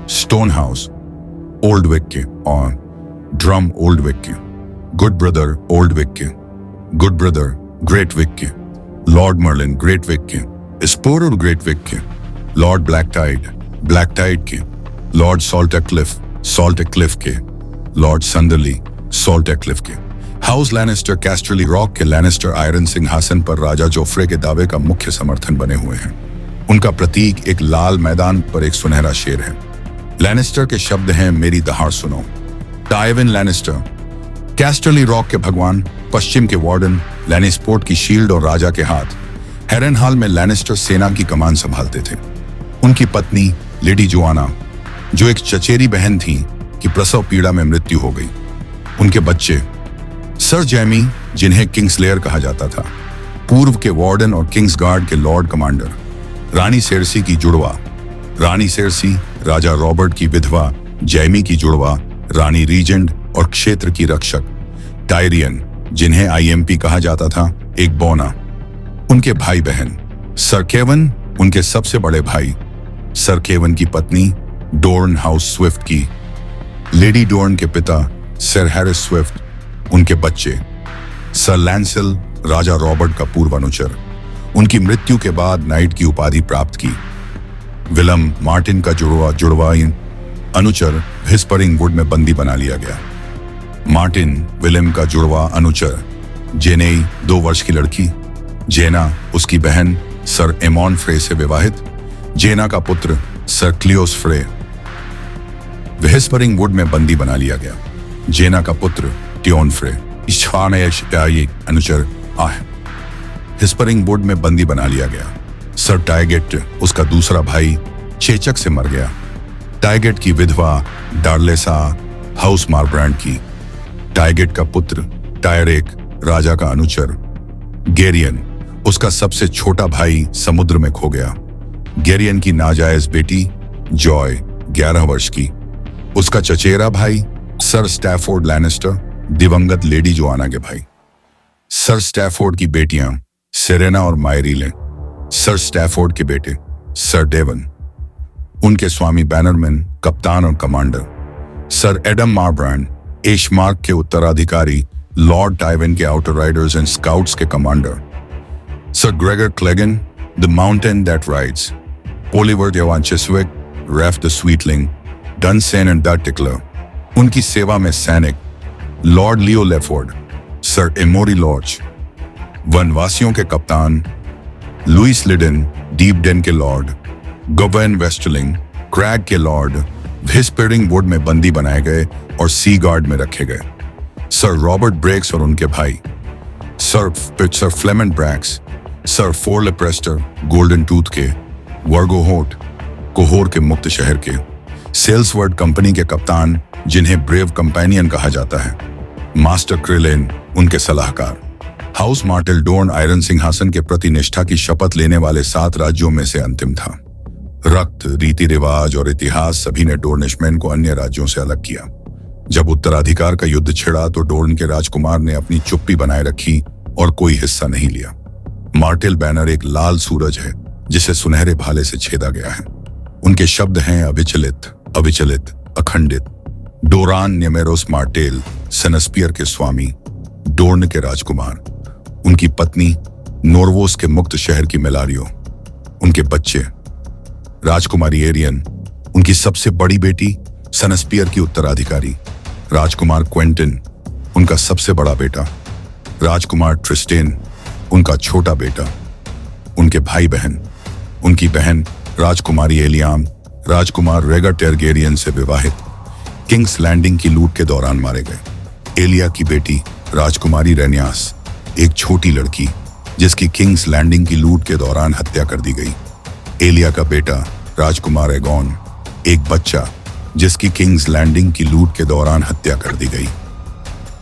स्टोन हाउस, ओल्ड विक के और ड्रम ओल्ड विक के। गुड ब्रदर, ओल्ड विक के। गुड ब्रदर, ग्रेट विक के। लॉर्ड मर्लिन, ग्रेट विक के। स्पोर, ग्रेट विक के। लॉर्ड ब्लैक टाइड के। लॉर्ड सॉल्ट क्लिफ के। लॉर्ड संडरली, सॉल्ट क्लिफ के। हाउस लैनिस्टर कैस्टरली रॉक के लैनिस्टर आयरन सिंहासन पर राजा जोफ्रे के दावे का मुख्य समर्थन बने हुए हैं। उनका प्रतीक एक लाल मैदान पर एक सुनहरा शेर है। लैनिस्टर के शब्द हैं, मेरी दहाड़ सुनो। टाइविन लैनिस्टर, कैस्टरली रॉक के भगवान, पश्चिम के वार्डन, लैनिस्पोर्ट की शील्ड और राजा के हाथ। हेरनहाल में लैनिस्टर सेना की कमान संभालते थे। उनकी पत्नी लेडी जोआना, जो एक चचेरी बहन थी, की प्रसव पीड़ा में मृत्यु हो गई। उनके बच्चे सर जैमी, जिन्हें किंग्सलेयर कहा जाता था, पूर्व के वार्डन और किंग्स गार्ड के लॉर्ड कमांडर। रानी सेर्सी की जुड़वा, रानी सेर्सी राजा रॉबर्ट की विधवा, जैमी की जुड़वा, रानी रीजेंट और क्षेत्र की रक्षक। टायरियन, जिन्हें आईएमपी कहा जाता था, एक बोना। उनके भाई बहन सर केवन, उनके सबसे बड़े भाई। सर केवन की पत्नी डोर्न हाउस स्विफ्ट की। लेडी डोर्न के पिता सर हैरिस स्विफ्ट, उनके बच्चे। सर लैंसेल, राजा रॉबर्ट का पूर्व अनुचर, उनकी मृत्यु के बाद नाइट की उपाधि प्राप्त की। विलम मार्टिन का जुड़वा अनुचर हिस्परिंग वुड में बंदी बना लिया गया। मार्टिन विलियम का जुड़वा अनुचर। जेनेई 2 वर्ष की लड़की। जेना उसकी बहन सर एमॉन फ्रे से विवाहित। जेना का पुत्र सर क्लियोस फ्रे हिस्परिंग वुड में बंदी बना लिया गया। जेना का पुत्र टियोन फ्रे अनुचर हिस्परिंग वुड में बंदी बना लिया गया। सर टाइगेट, उसका दूसरा भाई, चेचक से मर गया। टाइगेट की विधवा डार्लेसा हाउस मारब्रांड की। टाइगेट का पुत्र टायरेक, राजा का अनुचर। गेरियन, उसका सबसे छोटा भाई, समुद्र में खो गया। गेरियन की नाजायज बेटी जॉय 11 वर्ष की। उसका चचेरा भाई सर स्टैफोर्ड लैनिस्टर, दिवंगत लेडी जोआना के भाई। सर स्टैफोर्ड की बेटियां सेरेना और मायरीले। सर स्टैफोर्ड के बेटे सर डेवन, उनके स्वामी बैनरमैन, कप्तान और commander. Ser Addam Marbrand, Ashemark के उत्तराधिकारी, लॉर्ड टाइविन के आउटर राइडर्स एंड स्काउट्स के commander. Ser Gregor Clegane, the Mountain that Rides. Polliver देवान Chiswyck, Raff the Sweetling, Dunsen and the Tickler, उनकी सेवा में सैनिक। लॉर्ड लियो लेफोर्ड, सर एमोरी लॉर्च, वनवासियों के कप्तान लुइस लिडन, डीप डेन के लॉर्ड गवर्न वेस्टलिंग, क्रैग के लॉर्ड व्हिस्परिंग वुड में बंदी बनाए गए और सी गार्ड में रखे गए। सर रॉबर्ट ब्रेक्स और उनके भाई Ser Flement Brax, Ser Forley Prester Golden Tooth के, वर्गोहोट कोहोर के मुक्त शहर के, सेल्सवर्ड कंपनी के कप्तान जिन्हें ब्रेव कंपेनियन कहा जाता है, मास्टर क्रिलेन उनके सलाहकार, हाउस मार्टेल डोर्न आयरन सिंहासन के प्रति निष्ठा की शपथ लेने वाले 7 राज्यों में से अंतिम था। रक्त, रीति रिवाज और इतिहास सभी ने डोर्निशमैन को अन्य राज्यों से अलग किया। जब उत्तराधिकार का युद्ध छिड़ा तो डोर्न के राजकुमार ने अपनी चुप्पी बनाए रखी और कोई हिस्सा नहीं लिया। मार्टेल बैनर एक लाल सूरज है जिसे सुनहरे भाले से छेदा गया है। उनके शब्द हैं अविचलित, अविचलित, अखंडित। डोरान न्यमेरोस मार्टेल, सेनस्पियर के स्वामी, डोर्न के राजकुमार, उनकी पत्नी नोर्वोस के मुक्त शहर की मेलारियो, उनके बच्चे राजकुमारी एरियन, उनकी सबसे बड़ी बेटी सेनस्पियर की उत्तराधिकारी, राजकुमार क्वेंटिन, उनका सबसे बड़ा बेटा, राजकुमार ट्रिस्टेन, उनका छोटा बेटा, उनके भाई बहन, उनकी बहन राजकुमारी एलियाम, राजकुमार रेगर टेरगेरियन से विवाहित, किंग्स लैंडिंग की लूट के दौरान मारे गए। एलिया की बेटी राजकुमारी रेनियास, एक छोटी लड़की जिसकी किंग्स लैंडिंग की लूट के दौरान हत्या कर दी गई। एलिया का बेटा राजकुमार एगॉन, एक बच्चा जिसकी किंग्स लैंडिंग की लूट के दौरान हत्या कर दी गई।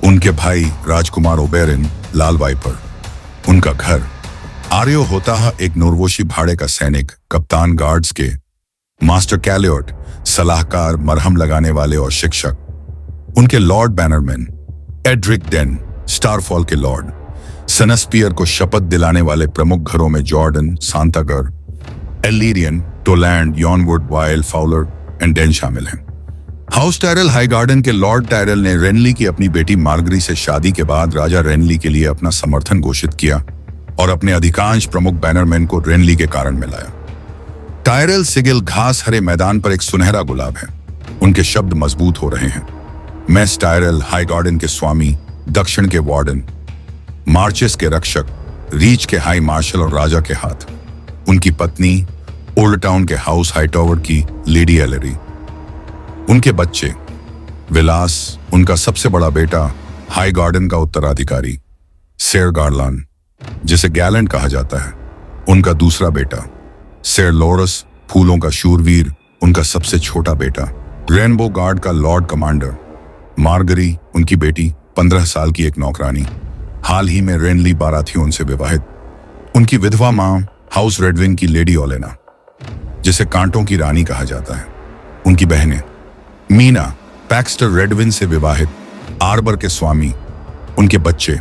उनके भाई राजकुमार ओबेरिन, लाल वाइपर, उनका घर आर्यो होता है, एक नोर्वोशी भाड़े का सैनिक, कप्तान गार्ड्स के, मास्टर कैलियोट, सलाहकार, मरहम लगाने वाले और शिक्षक, उनके Lord bannermen Edric Dayne, Starfall के लॉर्ड, सेनस्पियर को शपथ दिलाने वाले प्रमुख घरों में Jordayne, Santagar, Allyrion, Toland, Yronwood, Wyl, Fowler and Dayne शामिल हैं। हाउस टायरल हाईगार्डन के लॉर्ड टायरल ने रेनली की अपनी बेटी मार्गरी से शादी के बाद राजा रेनली के लिए अपना समर्थन घोषित किया और अपने अधिकांश प्रमुख बैनरमैन को रेनली के कारण मिलाया। टायरल सिगिल घास हरे मैदान पर एक सुनहरा गुलाब है। उनके शब्द मजबूत हो रहे हैं। मैस टायरल हाईगार्डन के स्वामी, दक्षिण के वार्डन, मार्चेस के रक्षक, रीच के हाई मार्शल और राजा के हाथ, उनकी पत्नी ओल्ड टाउन के हाउस हाईटॉवर की लेडी एलरी, उनके बच्चे विलास, उनका सबसे बड़ा बेटा हाई गार्डन का उत्तराधिकारी सेर गार्लान, जिसे गैलेंट कहा जाता है, उनका दूसरा बेटा सेर लॉरस, फूलों का शूरवीर, उनका सबसे छोटा बेटा, रेनबो गार्ड का लॉर्ड कमांडर, मार्गरी, उनकी बेटी, 15 साल की एक नौकरानी, हाल ही में रेनली बाराथियों से विवाहित, उनकी विधवा मां हाउस रेडविंग की लेडी ओलेना, जिसे कांटों की रानी कहा जाता है, उनकी बहनें मीना पैक्स्टर रेडविन से विवाहित, आर्बर के स्वामी, उनके बच्चे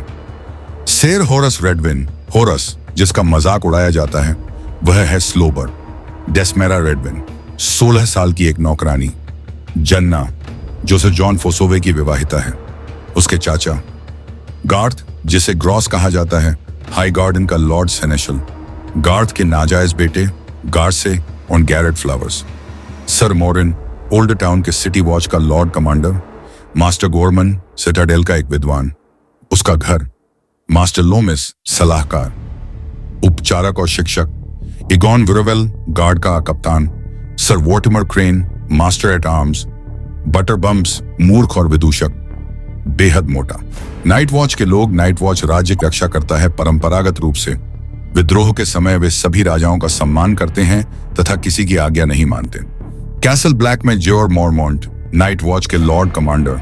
सेर होरस रेडविन, होरस जिसका मजाक उड़ाया जाता है, वह है स्लोबर, डेस्मेरा रेडविन, 16 साल की एक नौकरानी, जन्ना जो से जॉन फोसोवे की विवाहिता है, उसके चाचा गार्थ, जिसे ग्रॉस कहा जाता है, हाई गार्डन का लॉर्ड सेनेशल, गार्थ के नाजायज बेटे गार्से और Garrett Flowers, Ser Moryn, Oldtown के सिटी वॉच का Lord Commander, Maester Gormon, Citadel का एक विद्वान, उसका घर, मास्टर लोमिस, सलाहकार, उपचारक और शिक्षक, इगॉन विरोवेल, गार्ड का कप्तान, Ser Vortimer Crane, Master at Arms, Butterbumps, मूर्ख और विदूषक, बेहद मोटा। नाइट वॉच के लोग, नाइट वॉच राज्य की रक्षा करता है परंपरागत रूप से। विद्रोह के समय वे सभी राजाओं का सम्मान करते हैं तथा किसी की आज्ञा नहीं मानते। कैसल ब्लैक में जोर मॉरमोंट, नाइट वॉच के लॉर्ड कमांडर,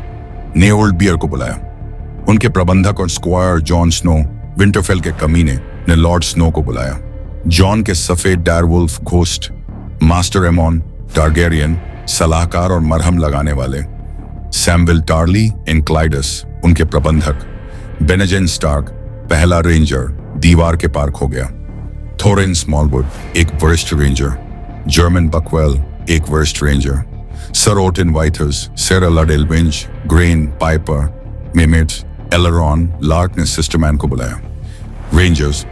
ने ओल्ड बियर को बुलाया। उनके प्रबंधक और स्क्वायर जॉन स्नो, विंटरफेल के कमीने, ने लॉर्ड स्नो को बुलाया। जॉन के सफेद डायरवुल्फ घोस्ट, मास्टर एमोन टारगेरियन, सलाहकार और मरहम लगाने वाले, सैमविल टार्ली इन क्लाइडस, उनके प्रबंधक, बेनेजेन स्टार्क, पहला रेंजर, दीवार के पार खो गया। थोरेन स्मॉलवुड, एक वरिष्ठ रेंजर, जर्मन बकवेल, एक वरिष्ठ ranger, Ser Ottyn Wythers, Ser Aladale Wynch, Grenn, Pypar, मिमिट्स, एलरॉन, लार्क ने सिस्टरमैन को बुलाया। रेंजर्स,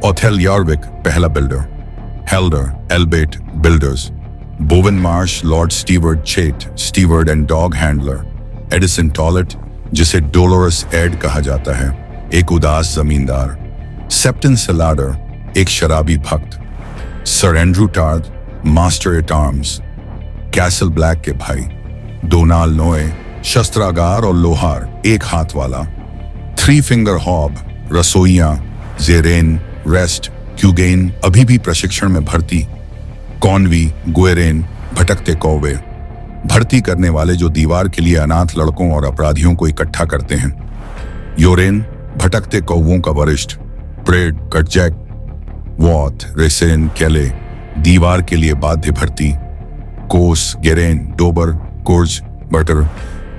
ओथेल यार्विक, पहला builder, Halder, Albett, builders, Bowen Marsh, lord steward Chett, steward and dog handler, Eddison Tollett, जिसे डोलोरस एड कहा जाता है, एक उदास जमींदार, सेप्टन सलाडर एक शराबी भक्त, sir Endrew Tarth master at arms, Castle Black के भाई, डोनाल नोए शस्त्रागार और लोहार एक हाथ वाला, थ्री फिंगर हॉब रसोइया, जेरेन, रेस्ट, क्यूगेन अभी भी प्रशिक्षण में भर्ती, कॉनवी, गुएरेन भटकते कौवे, भर्ती करने वाले जो दीवार के लिए अनाथ लड़कों और अपराधियों को इकट्ठा करते हैं, योरेन भटकते कौवों का वरिष्ठ, ब्रेड, कटजैक, वॉथ, रेसेन, केले दीवार के लिए बाध्य भर्ती, कोस, गेरेन, डोबर, कोर्ज, बटर,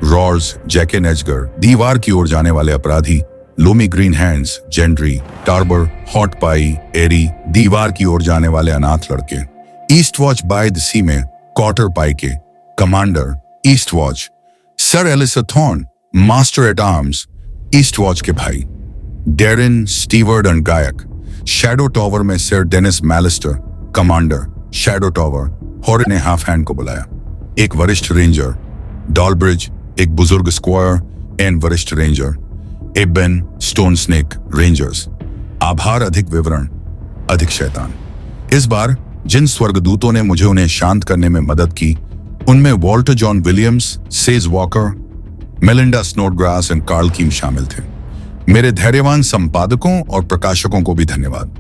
रॉर्स, जैकेन एजगर दीवार की ओर जाने वाले अपराधी, Lommy green hands, Gendry, Tarber, hot pie, Arry दीवार की ओर जाने वाले अनाथ लड़के, east watch by the sea में क्वार्टर पाई के commander, east watch, Ser Alliser Thorne master at arms, east watch के भाई, डेरिन, स्टीवर्ड एंड गायक, शैडो टॉवर में Ser Denys Mallister commander, shadow tower, Qhorin ने हाफ हैंड को बुलाया, एक वरिष्ठ रेंजर, डॉलब्रिज एक बुजुर्ग स्क्वायर एंड वरिष्ठ रेंजर, एबेन, स्टोन स्नेक रेंजर्स, आभार, अधिक विवरण, अधिक शैतान। इस बार जिन स्वर्गदूतों ने मुझे उन्हें शांत करने में मदद की उनमें Walter John Williams, Sage Walker, Melinda Snodgrass and Carl Keim शामिल थे। मेरे धैर्यवान संपादकों और प्रकाशकों को भी धन्यवाद,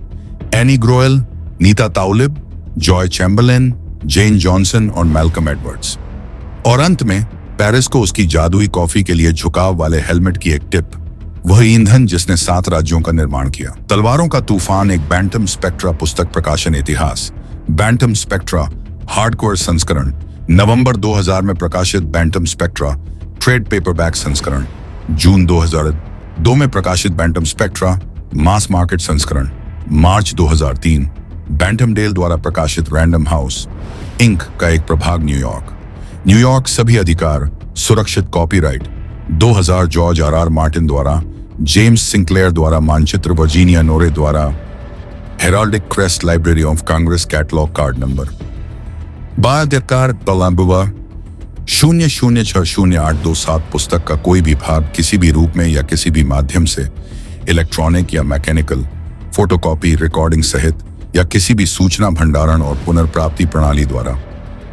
एनी ग्रोएल, नीता ताउलिब, जॉय चैम्बरलेन, जेन जॉनसन और मैल्कम एडवर्ड्स। और अंत में पेरिस को उसकी जादुई कॉफी के लिए झुकाव वाले हेलमेट की एक टिप, वह ईंधन जिसने 7 राज्यों का निर्माण किया। तलवारों का तूफान एक बैंटम स्पेक्ट्रा पुस्तक प्रकाशन इतिहास, बैंटम स्पेक्ट्रा हार्डकोर संस्करण, नवंबर 2000 में प्रकाशित बैंटम स्पेक्ट्रा ट्रेड पेपरबैक संस्करण, जून 2002 में प्रकाशित बैंटम स्पेक्ट्रा मास मार्केट संस्करण, मार्च 2003 बैंटमडेल द्वारा प्रकाशित रैंडम हाउस इंक का एक प्रभाग, न्यूयॉर्क सभी अधिकार सुरक्षित, कॉपीराइट 2000 जॉर्ज आर मार्टिन द्वारा, जेम्स सिंक्लेयर द्वारा मानचित्र, वर्जीनिया नोरे द्वारा, heraldic crest library of Congress, catalogue card number, बाध्यकार बलाबुआ 00608227। पुस्तक का कोई भी भाग किसी भी रूप में या किसी भी माध्यम से इलेक्ट्रॉनिक या मैकेनिकल, फोटोकॉपी, रिकॉर्डिंग सहित या किसी भी सूचना भंडारण और पुनर्प्राप्ति प्रणाली द्वारा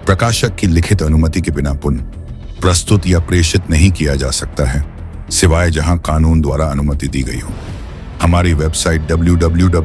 प्रकाशक की लिखित अनुमति के बिना पुनः प्रस्तुत या प्रेषित नहीं किया जा सकता है, सिवाय जहां कानून द्वारा अनुमति दी गई हो। हमारी वेबसाइट www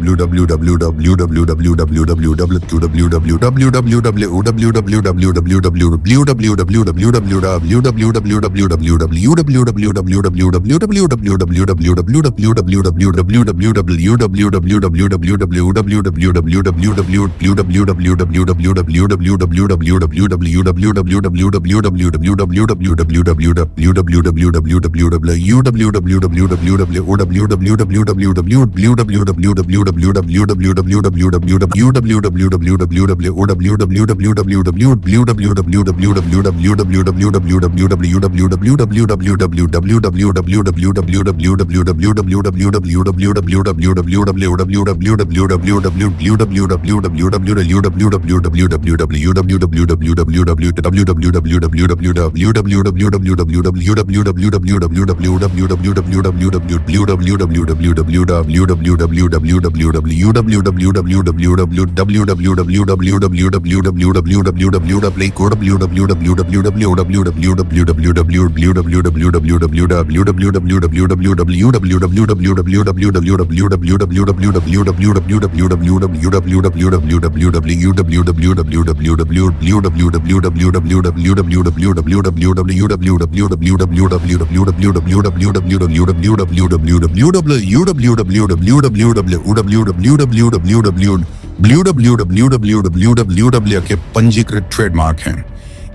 के पंजीकृत ट्रेडमार्क हैं।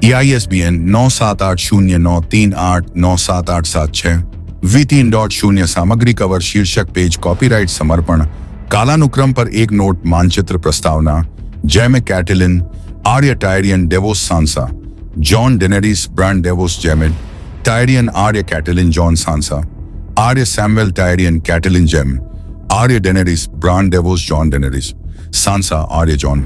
EISBN 978093897876 V3.0 सामग्री कवर शीर्षक पेज कॉपीराइट समर्पण कालानुक्रम पर एक नोट मानचित्र प्रस्तावना Jaime Catelyn Arya Tyrion Davos Sansa Jon Daenerys Bran Davos जेमिड Tyrion Arya Catelyn Jon Sansa Arya Samuel Tyrion Catelyn Jaime Arya Daenerys Bran Davos Jon Daenerys Sansa Arya Jon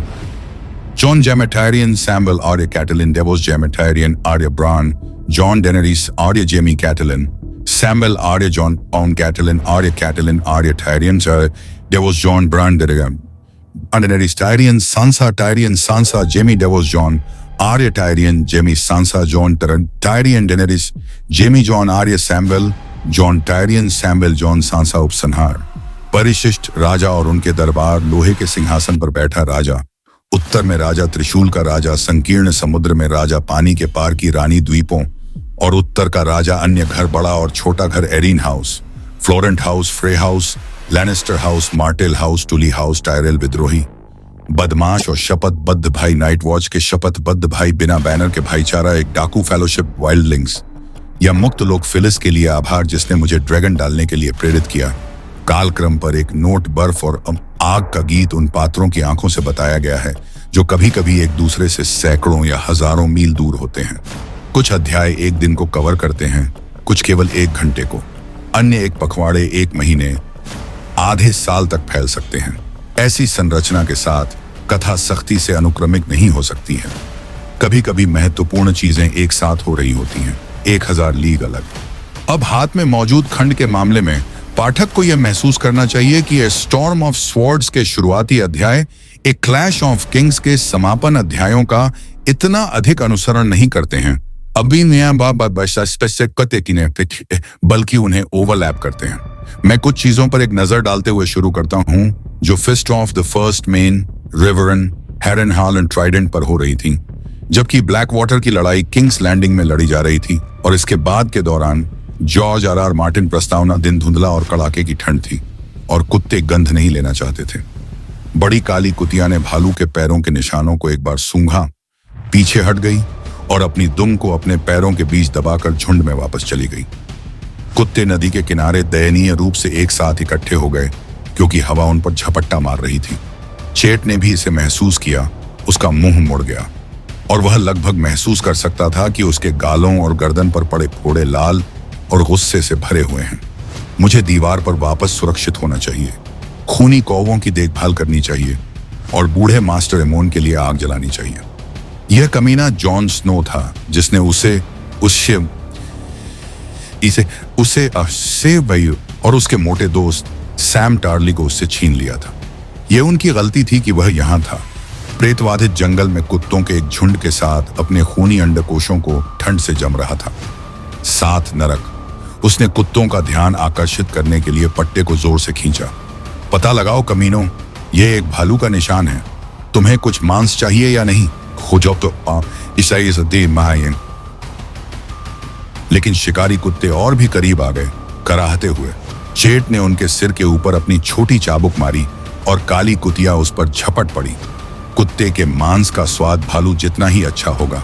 Jon Jaime Tyrion Samuel Arya Catelyn Davos Jaime Tyrion Arya Bran Jon Daenerys Arya Jaime Catelyn Samuel Arya John Pound Catalan Arya Catalan Arya Tyrian Devos John Brand Daenerys Tyrion Sansa Tyrion Sansa Jaime Devos John Arya Tyrion Jaime Sansa John Tyrion Daenerys Jaime John Arya Samuel John Tyrion Samuel John Sansa उपसंहार। परिशिष्ट राजा और उनके दरबार। लोहे के सिंहासन पर बैठा राजा, उत्तर में राजा त्रिशूल का राजा, संकीर्ण समुद्र में राजा, पानी के पार की रानी द्वीपों और उत्तर का राजा, अन्य घर, बड़ा और छोटा घर, Arryn house, Florent house, Frey house, Lannister house, Martell house, Tully house, Tyrell विद्रोही, बदमाश और शपथबद्ध भाई, नाइट वॉच के शपथबद्ध भाई, बिना बैनर के भाईचारा, एक डाकू फेलोशिप, वाइल्डलिंग्स या मुक्त लोग, फिलिस के लिए आभार जिसने मुझे ड्रैगन डालने के लिए प्रेरित किया। कालक्रम पर एक नोट, बर्फ और आग का गीत उन पात्रों की आंखों से बताया गया है जो कभी कभी एक दूसरे से सैकड़ों या हजारों मील दूर होते हैं। कुछ अध्याय एक दिन को कवर करते हैं, कुछ केवल 1 घंटे को, अन्य एक पखवाड़े, 1 महीने, आधे साल तक फैल सकते हैं। ऐसी संरचना के साथ कथा सख्ती से अनुक्रमिक नहीं हो सकती है। कभी कभी महत्वपूर्ण चीजें एक साथ हो रही होती हैं, 1000 लीग अलग। अब हाथ में मौजूद खंड के मामले में पाठक को यह महसूस करना चाहिए कि ए स्टॉर्म ऑफ स्वॉर्ड्स के शुरुआती अध्याय एक क्लैश ऑफ किंग्स के समापन अध्यायों का इतना अधिक अनुसरण नहीं करते हैं, अभी नया बल्कि उन्हें ओवरलैप करते हैं। मैं कुछ चीजों पर एक नजर डालते हुए शुरू करता हूं जो Fist of the First Men, Riverrun, Harrenhal and Trident पर हो रही थी, जबकि ब्लैक वाटर की लड़ाई किंग्स लैंडिंग में लड़ी जा रही थी, और इसके बाद के दौरान जॉर्ज आर मार्टिन प्रस्तावना दिन धुंधला और कड़ाके की ठंड थी और कुत्ते गंध नहीं लेना चाहते थे। बड़ी काली कुतिया ने भालू के पैरों के निशानों को एक बार सूंघा, पीछे हट गई और अपनी दुम को अपने पैरों के बीच दबाकर झुंड में वापस चली गई। कुत्ते नदी के किनारे दयनीय रूप से एक साथ इकट्ठे हो गए क्योंकि हवा उन पर झपट्टा मार रही थी। चेट ने भी इसे महसूस किया, उसका मुंह मुड़ गया और वह लगभग महसूस कर सकता था कि उसके गालों और गर्दन पर पड़े फोड़े लाल और गुस्से से भरे हुए हैं। मुझे दीवार पर वापस सुरक्षित होना चाहिए, खूनी कौवों की देखभाल करनी चाहिए और बूढ़े मास्टर एमोन के लिए आग जलानी चाहिए। यह कमीना जॉन स्नो था जिसने उसे और उसके मोटे दोस्त सैम टार्ली को उससे छीन लिया था। यह उनकी गलती थी कि वह यहां था, प्रेतवाधित जंगल में कुत्तों के एक झुंड के साथ अपने खूनी अंडकोशों को ठंड से जम रहा था। 7 नरक। उसने कुत्तों का ध्यान आकर्षित करने के लिए पट्टे को जोर से खींचा। पता लगाओ कमीनों, यह एक भालू का निशान है। तुम्हें कुछ मांस चाहिए या नहीं? खोजो तो लेकिन शिकारी कुत्ते और भी करीब आ गए, कराहते हुए। चेट ने उनके सिर के ऊपर अपनी छोटी चाबुक मारी और काली कुतिया उस पर झपट पड़ी। कुत्ते के मांस का स्वाद भालू जितना ही अच्छा होगा,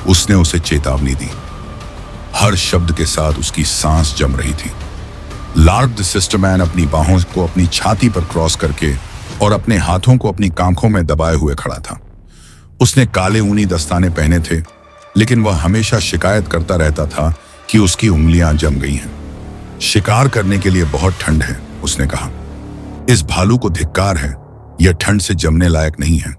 उसने उसे चेतावनी दी। हर शब्द के साथ उसकी सांस जम रही थी। लार्क द सिस्टरमैन अपनी बाहों को अपनी छाती पर क्रॉस करके और अपने हाथों को अपनी कांखों में दबाए हुए खड़ा था। उसने काले ऊनी दस्ताने पहने थे, लेकिन वह हमेशा शिकायत करता रहता था कि उसकी उंगलियां जम गई हैं। शिकार करने के लिए बहुत ठंड है, उसने कहा। इस भालू को धिक्कार है, यह ठंड से जमने लायक नहीं है।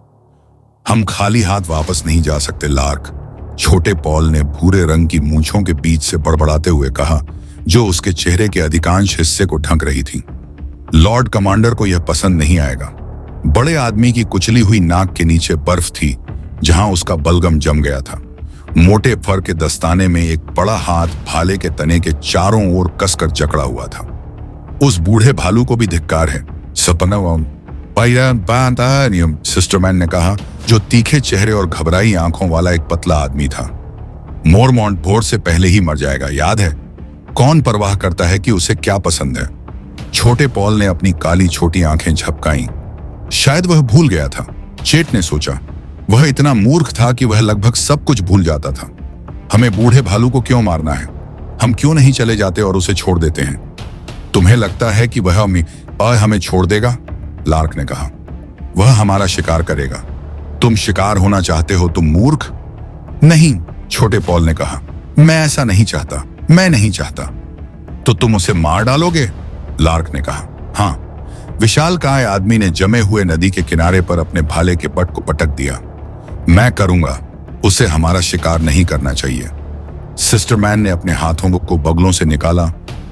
हम खाली हाथ वापस नहीं जा सकते लार्क, छोटे पॉल ने भूरे रंग की मूंछों के बीच से बड़बड़ाते हुए कहा, जो उसके चेहरे के अधिकांश हिस्से को ढक रही थी। लॉर्ड कमांडर को यह पसंद नहीं आएगा। बड़े आदमी की कुचली हुई नाक के नीचे बर्फ थी जहां उसका बलगम जम गया था। मोटे फर के दस्ताने में एक बड़ा हाथ भाले के तने के चारों ओर कसकर जकड़ा हुआ था। उस बूढ़े भालू को भी धिक्कार है, सिस्टरमैन ने कहा, जो तीखे चेहरे और घबराई आंखों वाला एक पतला आदमी था। मोरमॉन्ट भोर से पहले ही मर जाएगा, याद है? कौन परवाह करता है कि उसे क्या पसंद है? छोटे पॉल ने अपनी काली छोटी आंखें झपकाईं। शायद वह भूल गया था, चेट ने सोचा। वह इतना मूर्ख था कि वह लगभग सब कुछ भूल जाता था। हमें बूढ़े भालू को क्यों मारना है? हम क्यों नहीं चले जाते और उसे छोड़ देते हैं? तुम्हें लगता है कि वह हमें छोड़ देगा? लार्क ने कहा। वह हमारा शिकार करेगा। तुम शिकार होना चाहते हो, तुम मूर्ख? नहीं, छोटे पॉल ने कहा। मैं ऐसा नहीं चाहता, मैं नहीं चाहता। तो तुम उसे मार डालोगे? लार्क ने कहा। हाँ। विशालकाय आदमी ने जमे हुए नदी के किनारे पर अपने भाले के पट को पटक दिया। मैं करूंगा, उसे हमारा शिकार नहीं करना चाहिए। सिस्टरमैन ने अपने हाथों को बगलों से निकाला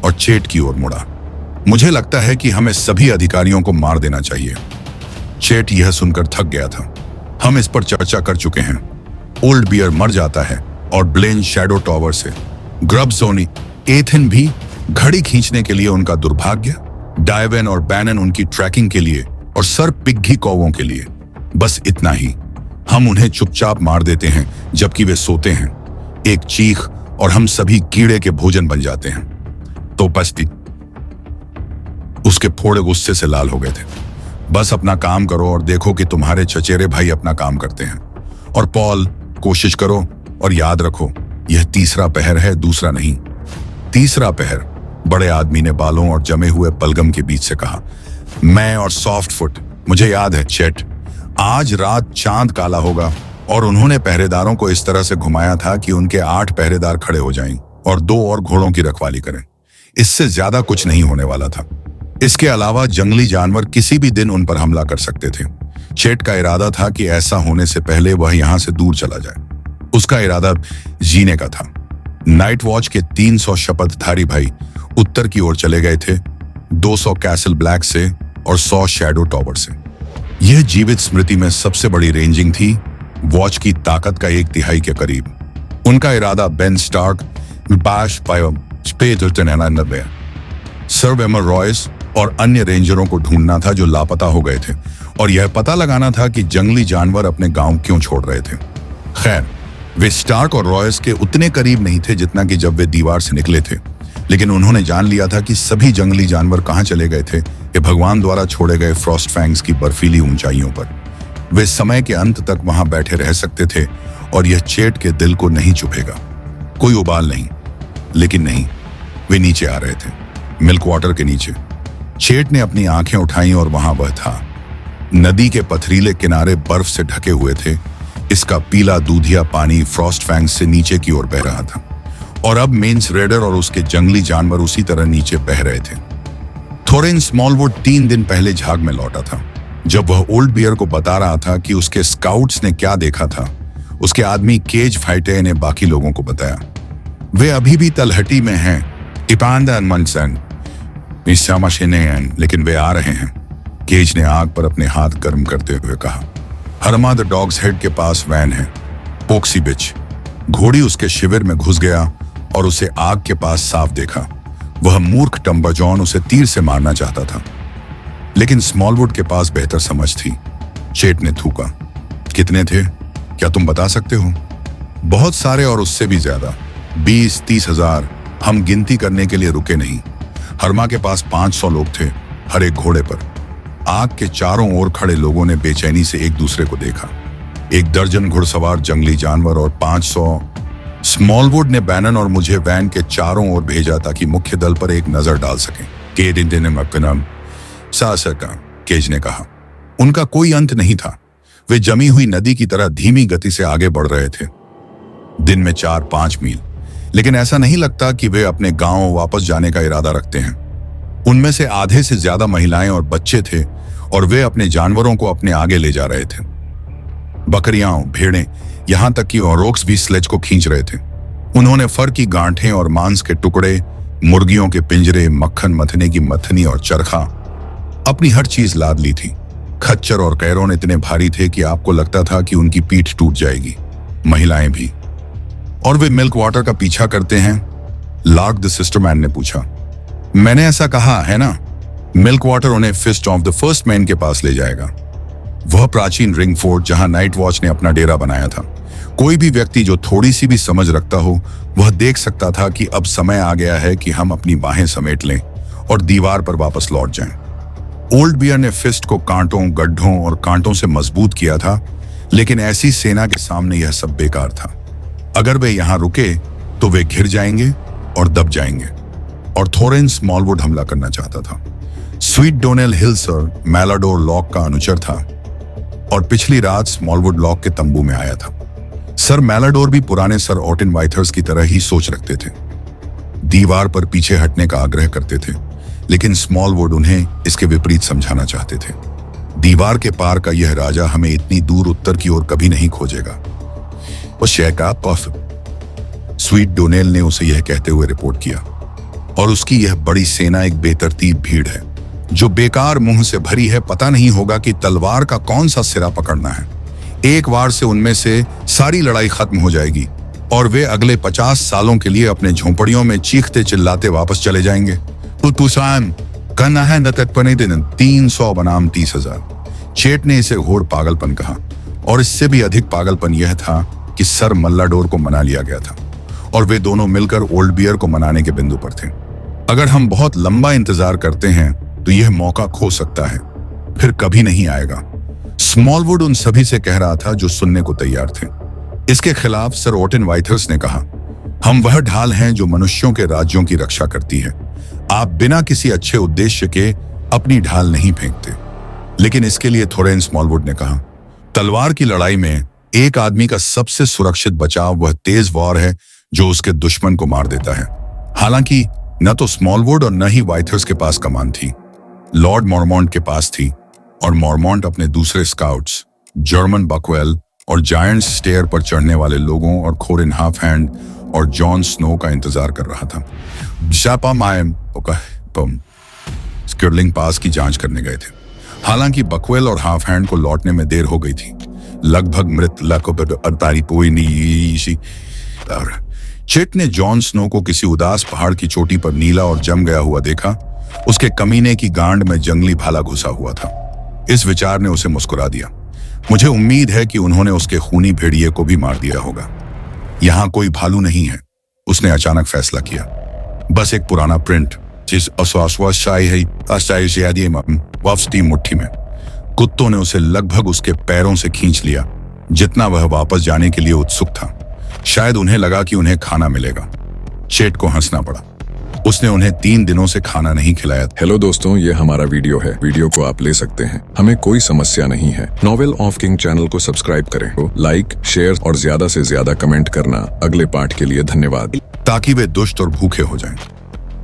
और चेट की ओर मुड़ा। मुझे लगता है कि हमें सभी अधिकारियों को मार देना चाहिए। चेट यह सुनकर थक गया था। हम इस पर चर्चा कर चुके हैं। ओल्ड बियर मर जाता है और ब्लेन शैडो टॉवर से। ग्रब्सोनी एथन भी घड़ी खींचने के लिए उनका दुर्भाग्य, डायवेन और बैनन उनकी ट्रैकिंग के लिए और सर पिग्गी कौवों के लिए। बस इतना ही। हम उन्हें चुपचाप मार देते हैं जबकि वे सोते हैं। एक चीख और हम सभी कीड़े के भोजन बन जाते हैं। तो पस्ती उसके फोड़े गुस्से से लाल हो गए थे। बस अपना काम करो और देखो कि तुम्हारे चचेरे भाई अपना काम करते हैं। और पॉल, कोशिश करो और याद रखो, यह तीसरा पहर है, दूसरा नहीं। तीसरा पहर, बड़े आदमी ने बालों और जमे हुए बलगम के बीच से कहा। मैं और सॉफ्ट फुट, मुझे याद है चेट, आज रात चांद काला होगा। और उन्होंने पहरेदारों को इस तरह से घुमाया था कि उनके 8 पहरेदार खड़े हो जाएं और 2 और घोड़ों की रखवाली करें। इससे ज्यादा कुछ नहीं होने वाला था। इसके अलावा जंगली जानवर किसी भी दिन उन पर हमला कर सकते थे। चेट का इरादा था कि ऐसा होने से पहले वह यहां से दूर चला जाए। उसका इरादा जीने का था। नाइट वॉच के 300 शपथधारी भाई उत्तर की ओर चले गए थे, 200 कैसल ब्लैक से और 100 शैडो टॉवर से। यह जीवित स्मृति में सबसे बड़ी रेंजिंग थी, वॉच की ताकत का 1/3 के करीब। उनका इरादा बेन स्टार्क, बाश पायो, सर वेमर रॉयस और अन्य रेंजरों को ढूंढना था जो लापता हो गए थे, और यह पता लगाना था कि जंगली जानवर अपने गांव क्यों छोड़ रहे थे। खैर, वे स्टार्क और रॉयस के उतने करीब नहीं थे जितना कि जब वे दीवार से निकले थे, लेकिन उन्होंने जान लिया था कि सभी जंगली जानवर कहां चले गए थे, कि भगवान द्वारा छोड़े गए फ्रॉस्ट फैंग्स की बर्फीली ऊंचाइयों पर। वे समय के अंत तक वहां बैठे रह सकते थे और यह चेट के दिल को नहीं चुभेगा। कोई उबाल नहीं, लेकिन नहीं, वे नीचे आ रहे थे, मिल्क वाटर के नीचे। चेट ने अपनी आंखें उठाई और वहां वह था। नदी के पथरीले किनारे बर्फ से ढके हुए थे। इसका पीला दूधिया पानी फ्रॉस्ट फैंग्स से नीचे की ओर बह रहा था, और अब मेन्स रेडर और उसके जंगली जानवर उसी तरह नीचे बह रहे थे। थोरेन स्मॉलवुड 3 दिन पहले झाग में लौटा था। जब वह ओल्ड बियर को बता रहा था कि उसके स्काउट्स ने क्या देखा था, उसके आदमी केज फाइटे ने बाकी लोगों को बताया। वे अभी भी तलहटी में हैं, लेकिन वे आ रहे हैं। केज ने आग पर अपने हाथ गर्म करते हुए कहा। हरमा द डॉग्स हेड के पास वैन है, पोक्सी बिच। घोड़ी उसके शिविर में घुस गया और उसे आग के पास साफ देखा। वह मूर्ख टम्बाजॉन उसे तीर से मारना चाहता था, लेकिन स्मॉलवुड के पास बेहतर समझ थी। चेट ने थूका। कितने थे, क्या तुम बता सकते हो? बहुत सारे और उससे भी ज्यादा, 20-30 हजार। हम गिनती करने के लिए रुके नहीं। हरमा के पास 500 लोग थे, हर एक घोड़े पर। आग के चारों ओर खड़े लोगों ने बेचैनी से एक दूसरे को देखा। 1 दर्जन घुड़सवार जंगली जानवर और 500। स्मॉलवुड ने बैनन और मुझे वैन के चारों ओर भेजा ताकि मुख्य दल पर एक नजर डाल सकें। केज ने कहा। उनका कोई अंत नहीं था। वे जमी हुई नदी की तरह धीमी गति से आगे बढ़ रहे थे, दिन में 4-5 मील। लेकिन ऐसा नहीं लगता कि वे अपने गांव वापस जाने का इरादा रखते हैं। उनमें से आधे से ज्यादा महिलाएं और बच्चे थे, और वे अपने जानवरों को अपने आगे ले जा रहे थे। बकरियां, भेड़ें, यहां तक कि औरोक्स भी स्लेज को खींच रहे थे। उन्होंने फर की गांठें और मांस के टुकड़े, मुर्गियों के पिंजरे, मक्खन मथने की मथनी और चरखा, अपनी हर चीज लाद ली थी। खच्चर और कैरोन इतने भारी थे कि आपको लगता था कि उनकी पीठ टूट जाएगी। महिलाएं भी। और वे मिल्क वाटर का पीछा करते हैं? लार्क द सिस्टरमैन ने पूछा। मैंने ऐसा कहा है ना। मिल्क वाटर उन्हें Fist of the First Men के पास ले जाएगा। वह प्राचीन रिंग फोर्ट जहां नाइट वॉच ने अपना डेरा बनाया था। कोई भी व्यक्ति जो थोड़ी सी भी समझ रखता हो, वह देख सकता था कि अब समय आ गया है कि हम अपनी बाहें समेट लें और दीवार पर वापस लौट जाएं। ओल्ड बियर ने फिस्ट को कांटों, गड्ढों और कांटों से मजबूत किया था, लेकिन ऐसी सेना के सामने यह सब बेकार था। अगर वे यहां रुके तो वे घिर जाएंगे और दब जाएंगे, और थोरेन स्मॉलवुड हमला करना चाहता था। स्वीट डोनेल हिल सर मैलाडोर लॉक का अनुचर था और पिछली रात स्मॉलवुड लॉक के तंबू में आया था। सर मैलाडोर भी पुराने सर ऑटिन वाइथर्स की तरह ही सोच रखते थे। दीवार पर पीछे हटने का आग्रह करते थे, लेकिन स्मॉलवुड उन्हें इसके विपरीत समझाना चाहते थे। दीवार के पार का यह राजा हमें इतनी दूर उत्तर की ओर कभी नहीं खोजेगा। वो शेका पफ, स्वीट डोनेल ने उसे यह कहते हुए रिपोर्ट किया। और उसकी यह बड़ी सेना एक बेतरतीब भीड़ है जो बेकार मुंह से भरी है। पता नहीं होगा कि तलवार का कौन सा सिरा पकड़ना है। एक वार से उनमें से सारी लड़ाई खत्म हो जाएगी और वे अगले 50 सालों के लिए अपने झोंपड़ियों में चीखते चिल्लाते वापस चले जाएंगे। तो तुसाम करना है नतपने दिन 300 बनाम 30,000। चेट ने इसे घोर पागलपन कहा और इससे भी अधिक पागलपन यह था कि सर मल्लाडोर को मना लिया गया था और वे दोनों मिलकर ओल्ड बियर को मनाने के बिंदु पर थे। अगर हम बहुत लंबा इंतजार करते हैं तो यह मौका खो सकता है, फिर कभी नहीं आएगा। स्मॉलवुड उन सभी से कह रहा था जो सुनने को तैयार थे। इसके खिलाफ सर ऑटिन वाइथर्स ने कहा, हम वह ढाल हैं जो मनुष्यों के राज्यों की रक्षा करती है। आप बिना किसी अच्छे उद्देश्य के अपनी ढाल नहीं फेंकते। लेकिन इसके लिए थोरेन स्मॉलवुड ने कहा, तलवार की लड़ाई में एक आदमी का सबसे सुरक्षित बचाव वह तेज वार है जो उसके दुश्मन को मार देता है। हालांकि न तो स्मॉलवुड और न ही वाइथर्स के पास कमान थी, लॉर्ड मॉर्मॉन्ट के पास थी और मॉर्मॉन्ट अपने दूसरे स्काउट्स जर्मन बकवेल और जायंट स्टेयर पर चढ़ने वाले लोगों और खोरिन हाफ हैंड और जॉन स्नो का इंतजार कर रहा था। स्किर्लिंग पास की जांच करने गए थे। हालांकि बकवेल और हाफ हैंड को लौटने में देर हो गई थी। लगभग मृत चेट ने जॉन स्नो को किसी उदास पहाड़ की चोटी पर नीला और जम गया हुआ देखा। उसके कमीने की गांड में जंगली भाला घुसा हुआ था। इस विचार ने उसे मुस्कुरा दिया। मुझे उम्मीद है कि उन्होंने उसके खूनी भेड़िए को भी मार दिया होगा। यहां कोई भालू नहीं है, उसने अचानक फैसला किया। बस एक पुराना प्रिंट जिस मुट्ठी में। कुत्तों ने उसे लगभग उसके पैरों से खींच लिया जितना वह वापस जाने के लिए उत्सुक था। शायद उन्हें लगा कि उन्हें खाना मिलेगा। चेट को हंसना पड़ा। उसने उन्हें 3 दिनों से खाना नहीं खिलाया था। हेलो दोस्तों, ये हमारा वीडियो है। वीडियो को आप ले सकते हैं, हमें कोई समस्या नहीं है। नॉवेल ऑफ किंग चैनल को सब्सक्राइब करें, लाइक, शेयर और ज्यादा से ज्यादा कमेंट करना। अगले पार्ट के लिए धन्यवाद। ताकि वे दुष्ट और भूखे हो जाएं।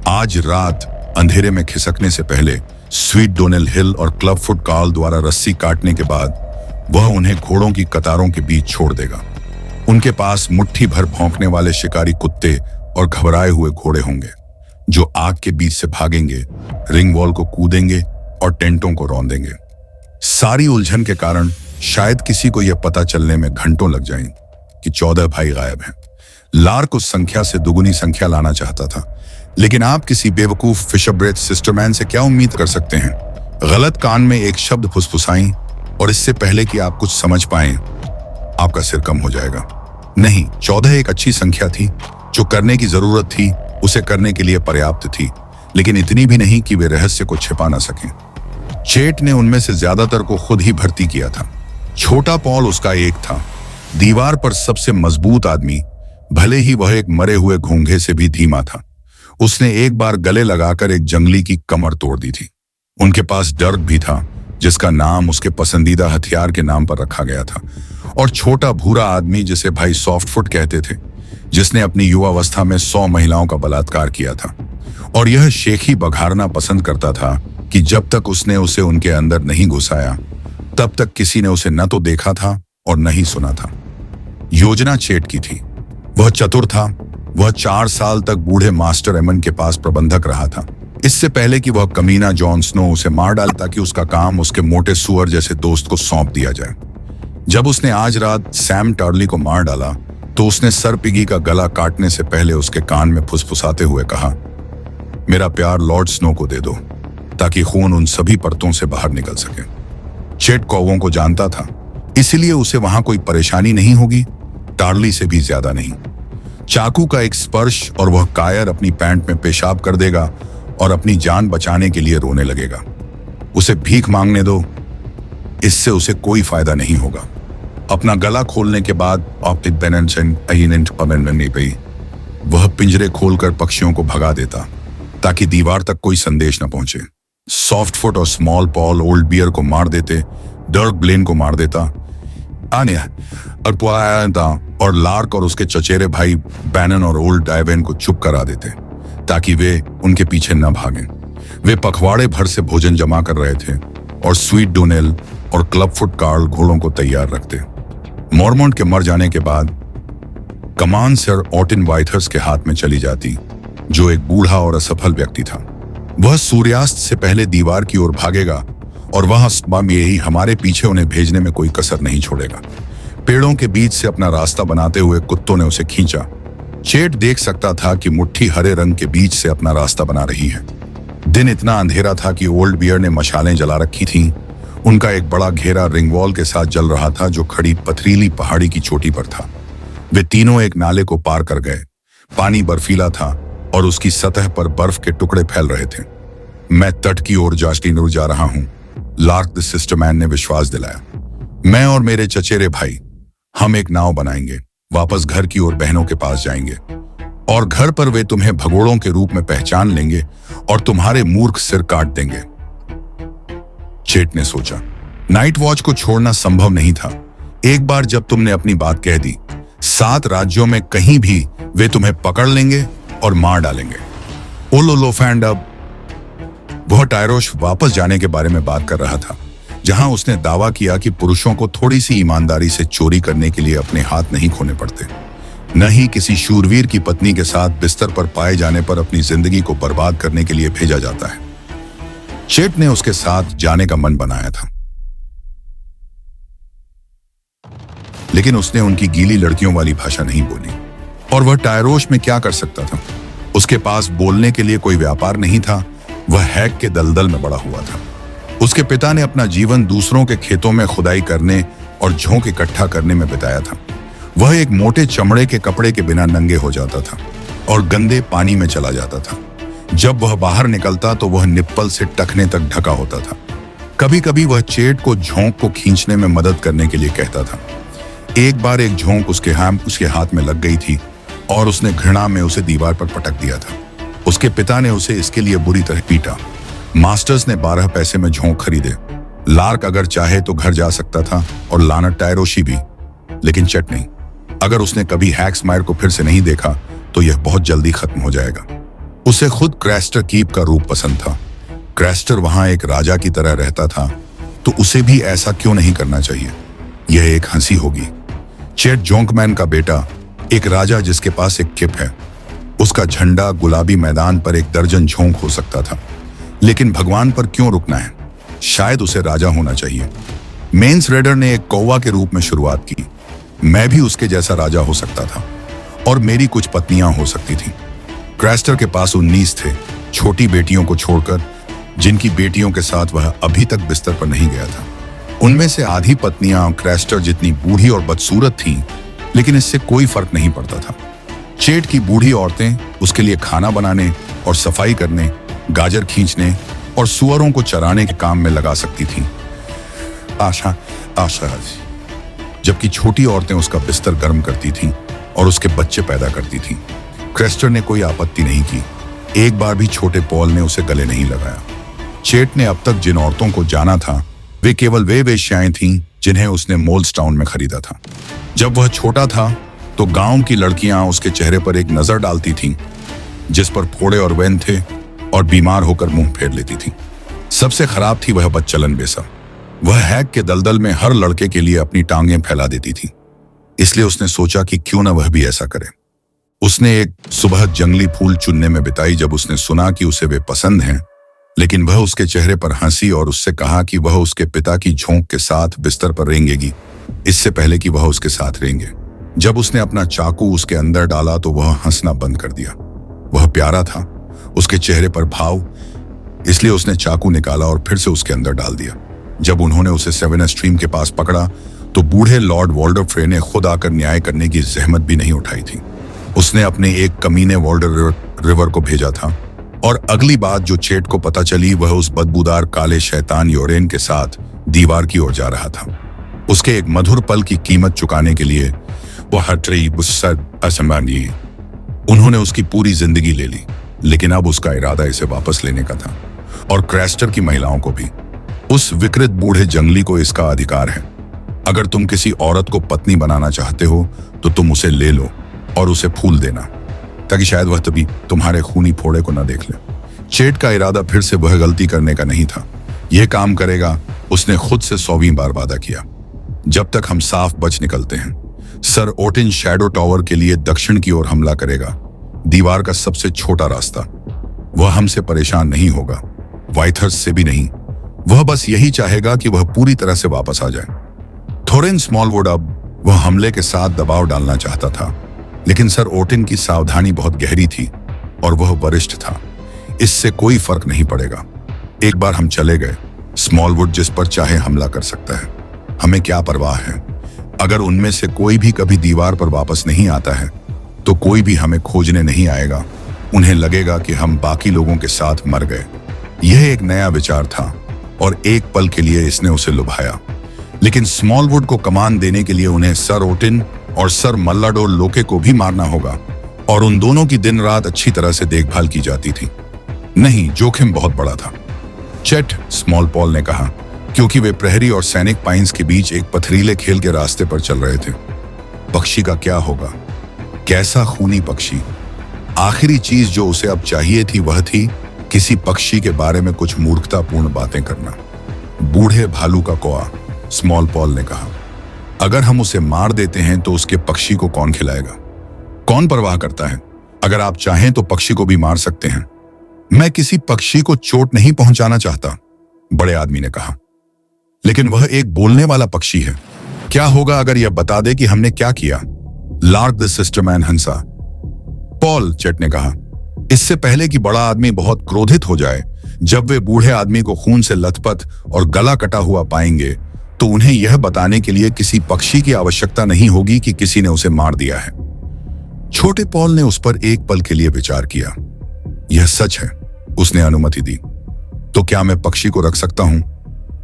आज रात अंधेरे में खिसकने से पहले स्वीट डोनेल हिल और क्लबफुट कार्ल द्वारा रस्सी काटने के बाद वह उन्हें घोड़ों की कतारों के बीच छोड़ देगा। उनके पास मुट्ठी भर भौंकने वाले शिकारी कुत्ते और घबराए हुए घोड़े होंगे जो आग के बीच से भागेंगे, रिंग वॉल को कूदेंगे और टेंटों को रौंदेंगे। सारी उलझन के कारण शायद किसी को यह पता चलने में घंटों लग जाएं कि 14 भाई गायब हैं। लार्क उस संख्या से दुगुनी संख्या लाना चाहता था, लेकिन आप किसी बेवकूफ फिशरब्रेथ सिस्टरमैन से क्या उम्मीद कर सकते हैं। गलत कान में एक शब्द फुसफुसाएं और इससे पहले कि आप कुछ समझ पाएं आपका सिर कम हो जाएगा। नहीं, 14 एक अच्छी संख्या थी। जो करने की जरूरत थी उसे करने के लिए पर्याप्त थी, लेकिन इतनी भी नहीं कि वे रहस्य को छिपा ना सकें। चेट ने उनमें से ज्यादातर को खुद ही भर्ती किया था। छोटा पॉल उसका एक था, दीवार पर सबसे मजबूत आदमी, भले ही वह एक मरे हुए घोंघे से भी धीमा था। उसने एक बार गले लगाकर एक जंगली की कमर तोड़ दी थी। उनके पास डर्क भी था जिसका नाम उसके पसंदीदा हथियार के नाम पर रखा गया था, और छोटा भूरा आदमी जिसे भाई सॉफ्टफुट कहते थे, जिसने अपनी युवावस्था में 100 महिलाओं का बलात्कार किया था। और यह शेखी बघारना पसंद करता था कि जब तक उसने उसे उनके अंदर नहीं घुसाया तब तक किसी ने उसे न तो देखा था और न ही सुना था। योजना चेट की थी। वह चतुर था। वह 4 साल तक बूढ़े मास्टर एमन के पास प्रबंधक रहा था, इससे पहले कि वह कमीना जॉन स्नो उसे मार डाला ताकि उसका काम उसके मोटे सुअर जैसे दोस्त को सौंप दिया जाए। जब उसने आज रात सैम टर्ली को मार डाला तो उसने सर पिगी का गला काटने से पहले उसके कान में फुसफुसाते हुए कहा, मेरा प्यार लॉर्ड स्नो को दे दो ताकि खून उन सभी परतों से बाहर निकल सके। चेट कौवों को जानता था, इसलिए उसे वहां कोई परेशानी नहीं होगी, टार्ली से भी ज्यादा नहीं। चाकू का एक स्पर्श और वह कायर अपनी पैंट में पेशाब कर देगा और अपनी जान बचाने के लिए रोने लगेगा। उसे भीख मांगने दो, इससे उसे कोई फायदा नहीं होगा। अपना गला खोलने के बाद वह पिंजरे खोलकर पक्षियों को भगा देता ताकि दीवार तक कोई संदेश न पहुंचे। सॉफ्टफुट और स्मॉल पॉल ओल्ड बियर को मार देते, डर्क ब्लेन को मार देता, और लार्क और उसके चचेरे भाई बैनन और ओल्ड डायवेन को चुप करा देते ताकि वे उनके पीछे न भागें। वे पखवाड़े भर से भोजन जमा कर रहे थे और स्वीट डोनेल और क्लबफुट कार्ल घोड़ों को तैयार रखते। मॉर्मॉन्ट के मर जाने के बाद कमान सर ऑटिन वाइथर्स के हाथ में चली जाती, जो एक बूढ़ा और असफल व्यक्ति था। वह सूर्यास्त से पहले दीवार की ओर भागेगा और वहां यही हमारे पीछे उन्हें भेजने में कोई कसर नहीं छोड़ेगा। पेड़ों के बीच से अपना रास्ता बनाते हुए कुत्तों ने उसे खींचा। चेट देख सकता था कि मुट्ठी हरे रंग के बीच से अपना रास्ता बना रही है। दिन इतना अंधेरा था कि ओल्ड बियर ने मशालें जला रखी थीं। उनका एक बड़ा घेरा रिंगवॉल के साथ जल रहा था जो खड़ी पथरीली पहाड़ी की चोटी पर था। वे तीनों एक नाले को पार कर गए। पानी बर्फीला था और उसकी सतह पर बर्फ के टुकड़े फैल रहे थे। मैं तट की ओर जा रहा हूं, लार्क द सिस्टरमैन ने विश्वास दिलाया। मैं और मेरे चचेरे भाई, हम एक नाव बनाएंगे, वापस घर की ओर बहनों के पास जाएंगे और घर पर वे तुम्हें भगोड़ों के रूप में पहचान लेंगे और तुम्हारे मूर्ख सिर काट देंगे। चेट ने सोचा, नाइट वॉच को छोड़ना संभव नहीं था। एक बार जब तुमने अपनी बात कह दी, 7 राज्यों में कहीं भी वे तुम्हें पकड़ लेंगे और मार डालेंगे। ओलोलोफैंड अब वह टायरोश वापस जाने के बारे में बात कर रहा था, जहां उसने दावा किया कि पुरुषों को थोड़ी सी ईमानदारी से चोरी करने के लिए अपने हाथ नहीं खोने पड़ते, न ही किसी शूरवीर की पत्नी के साथ बिस्तर पर पाए जाने पर अपनी जिंदगी को बर्बाद करने के लिए भेजा जाता है। चेट ने उसके साथ जाने का मन बनाया था, लेकिन उसने उनकी गीली लड़कियों वाली भाषा नहीं बोली। और वह टायरोश में क्या कर सकता था? उसके पास बोलने के लिए कोई व्यापार नहीं था। वह हैक के दलदल में बड़ा हुआ था। उसके पिता ने अपना जीवन दूसरों के खेतों में खुदाई करने और झोंक इकट्ठा करने में बिताया था। वह एक मोटे चमड़े के कपड़े के बिना नंगे हो जाता था और गंदे पानी में चला जाता था। जब वह बाहर निकलता तो वह निप्पल से टखने तक ढका होता था। कभी कभी वह चेट को झोंक को खींचने में मदद करने के लिए कहता था। एक बार एक झोंक उसके हाथ में लग गई थी और उसने घृणा में उसे दीवार पर पटक दिया था। उसके पिता ने उसे इसके लिए बुरी तरह पीटा। मास्टर्स ने 12 पैसे में झोंक खरीदे। लार्क अगर चाहे तो घर जा सकता था और लानत टायरोशी भी, लेकिन चेट नहीं। अगर उसने कभी हैक्समायर को फिर से नहीं देखा तो यह बहुत जल्दी खत्म हो जाएगा। उसे खुद क्रेस्टर कीप का रूप पसंद था। क्रेस्टर वहां एक राजा की तरह रहता था, तो उसे भी ऐसा क्यों नहीं करना चाहिए? यह एक हंसी होगी। चेट जोंकमैन का बेटा, एक राजा जिसके पास एक किप है। उसका झंडा गुलाबी मैदान पर एक दर्जन झोंक हो सकता था, लेकिन भगवान पर क्यों रुकना है? शायद उसे राजा होना चाहिए। मेंस रेडर ने एक कौवा के रूप में शुरुआत की। मैं भी उसके जैसा राजा हो सकता था और मेरी कुछ पत्नियां हो सकती थीं। क्रेस्टर के पास 19 थे, छोटी बेटियों को छोड़कर, जिनकी बेटियों के साथ वह अभी तक बिस्तर पर नहीं गया था। उनमें से आधी पत्नियां क्रेस्टर जितनी बूढ़ी और बदसूरत थीं, लेकिन इससे कोई फर्क नहीं पड़ता था। चेट की बूढ़ी औरतें उसके लिए खाना बनाने और सफाई करने, गाजर खींचने और सुअरों को चराने के काम में लगा सकती थीं। आशा जबकि छोटी औरतें उसका बिस्तर गर्म करती थीं और उसके बच्चे पैदा करती थीं। क्रेस्टर ने कोई आपत्ति नहीं की। एक बार भी छोटे पॉल ने उसे गले नहीं लगाया। चेट ने अब तक जिन औरतों को जाना था, वे केवल वे वेश्याएं थीं जिन्हें उसने मोल्सटाउन में खरीदा था। जब वह छोटा था तो गांव की लड़कियां उसके चेहरे पर एक नजर डालती थीं, जिस पर फोड़े और वेन थे, और बीमार होकर मुंह फेर लेती थीं। सबसे खराब थी वह बदचलन बेसा। वह हैक के दलदल में हर लड़के के लिए अपनी टांगें फैला देती थी। इसलिए उसने सोचा कि क्यों न वह भी ऐसा करे। उसने एक सुबह जंगली फूल चुनने में बिताई जब उसने सुना कि उसे वे पसंद हैं, लेकिन वह उसके चेहरे पर हंसी और उससे कहा कि वह उसके पिता की झोंक के साथ बिस्तर पर रेंगेगी, इससे पहले कि वह उसके साथ रेंगे। जब उसने अपना चाकू उसके अंदर डाला तो वह हंसना बंद कर दिया। वह प्यारा था, उसके चेहरे पर भाव, इसलिए उसने चाकू निकाला और फिर से उसके अंदर डाल दिया। जब उन्होंने उसे 7 स्ट्रीम के पास पकड़ा तो बूढ़े लॉर्ड वॉल्डरफ्रे ने खुद आकर न्याय करने की जहमत भी नहीं उठाई थी। उसने अपने एक कमीने वॉल्डर रिवर को भेजा था, और अगली बात जो चेट को पता चली वह उस बदबूदार काले शैतान योरेन के साथ दीवार की ओर जा रहा था। उसके एक मधुर पल की कीमत चुकाने के लिए वह हटरी असंभाली। उन्होंने उसकी पूरी जिंदगी ले ली, लेकिन अब उसका इरादा इसे वापस लेने का था, और क्रेस्टर की महिलाओं को भी। उस विकृत बूढ़े जंगली को इसका अधिकार है। अगर तुम किसी औरत को पत्नी बनाना चाहते हो तो तुम उसे ले लो और उसे फूल देना, ताकि शायद वह तभी तुम्हारे खूनी फोड़े को न देख ले। चेट का इरादा फिर से वह गलती करने का नहीं था। यह काम करेगा, उसने खुद से 100वीं बार वादा किया। जब तक हम साफ बच निकलते हैं, सर ओटिन शैडो टावर के लिए दक्षिण की ओर हमला करेगा। दीवार का सबसे छोटा रास्ता। वह हमसे परेशान नहीं होगा, वाइथर्स से भी नहीं। वह बस यही चाहेगा कि वह पूरी तरह से वापस आ जाए। थोरेन स्मॉलवुड अब वह हमले के साथ दबाव डालना चाहता था, लेकिन सर ओटिन की सावधानी बहुत गहरी थी और वह वरिष्ठ था। इससे कोई फर्क नहीं पड़ेगा। एक बार हम चले गए, स्मॉलवुड जिस पर चाहे हमला कर सकता है। हमें क्या परवाह है? अगर उनमें से कोई भी कभी दीवार पर वापस नहीं आता है तो कोई भी हमें खोजने नहीं आएगा। उन्हें लगेगा कि हम बाकी लोगों के साथ मर गए। यह एक नया विचार था और एक पल के लिए इसने उसे लुभाया, लेकिन स्मॉलवुड को कमान देने के लिए उन्हें सर ओटिन और सर मल्लाडोर लोके को भी मारना होगा, और उन दोनों की दिन रात अच्छी तरह से देखभाल की जाती थी। नहीं, जोखिम बहुत बड़ा था, चेट, स्मॉल पॉल ने कहा, क्योंकि वे प्रहरी और सैनिक पाइन्स के बीच एक पथरीले खेल के रास्ते पर चल रहे थे। पक्षी का क्या होगा? कैसा खूनी पक्षी? आखिरी चीज जो उसे अब चाहिए थी वह थी किसी पक्षी के बारे में कुछ मूर्खतापूर्ण बातें करना। बूढ़े भालू का कौआ, स्मॉल पॉल ने कहा। अगर हम उसे मार देते हैं तो उसके पक्षी को कौन खिलाएगा? कौन परवाह करता है? अगर आप चाहें तो पक्षी को भी मार सकते हैं। मैं किसी पक्षी को चोट नहीं पहुंचाना चाहता, बड़े आदमी ने कहा, लेकिन वह एक बोलने वाला पक्षी है। क्या होगा अगर यह बता दे कि हमने क्या किया? लार्क द सिस्टरमैन हंसा। पॉल, चेट ने कहा, इससे पहले कि बड़ा आदमी बहुत क्रोधित हो जाए, जब वे बूढ़े आदमी को खून से लथपथ और गला कटा हुआ पाएंगे तो उन्हें यह बताने के लिए किसी पक्षी की आवश्यकता नहीं होगी कि किसी ने उसे मार दिया है। छोटे पॉल ने उस पर एक पल के लिए विचार किया। यह सच है, उसने अनुमति दी। तो क्या मैं पक्षी को रख सकता हूं?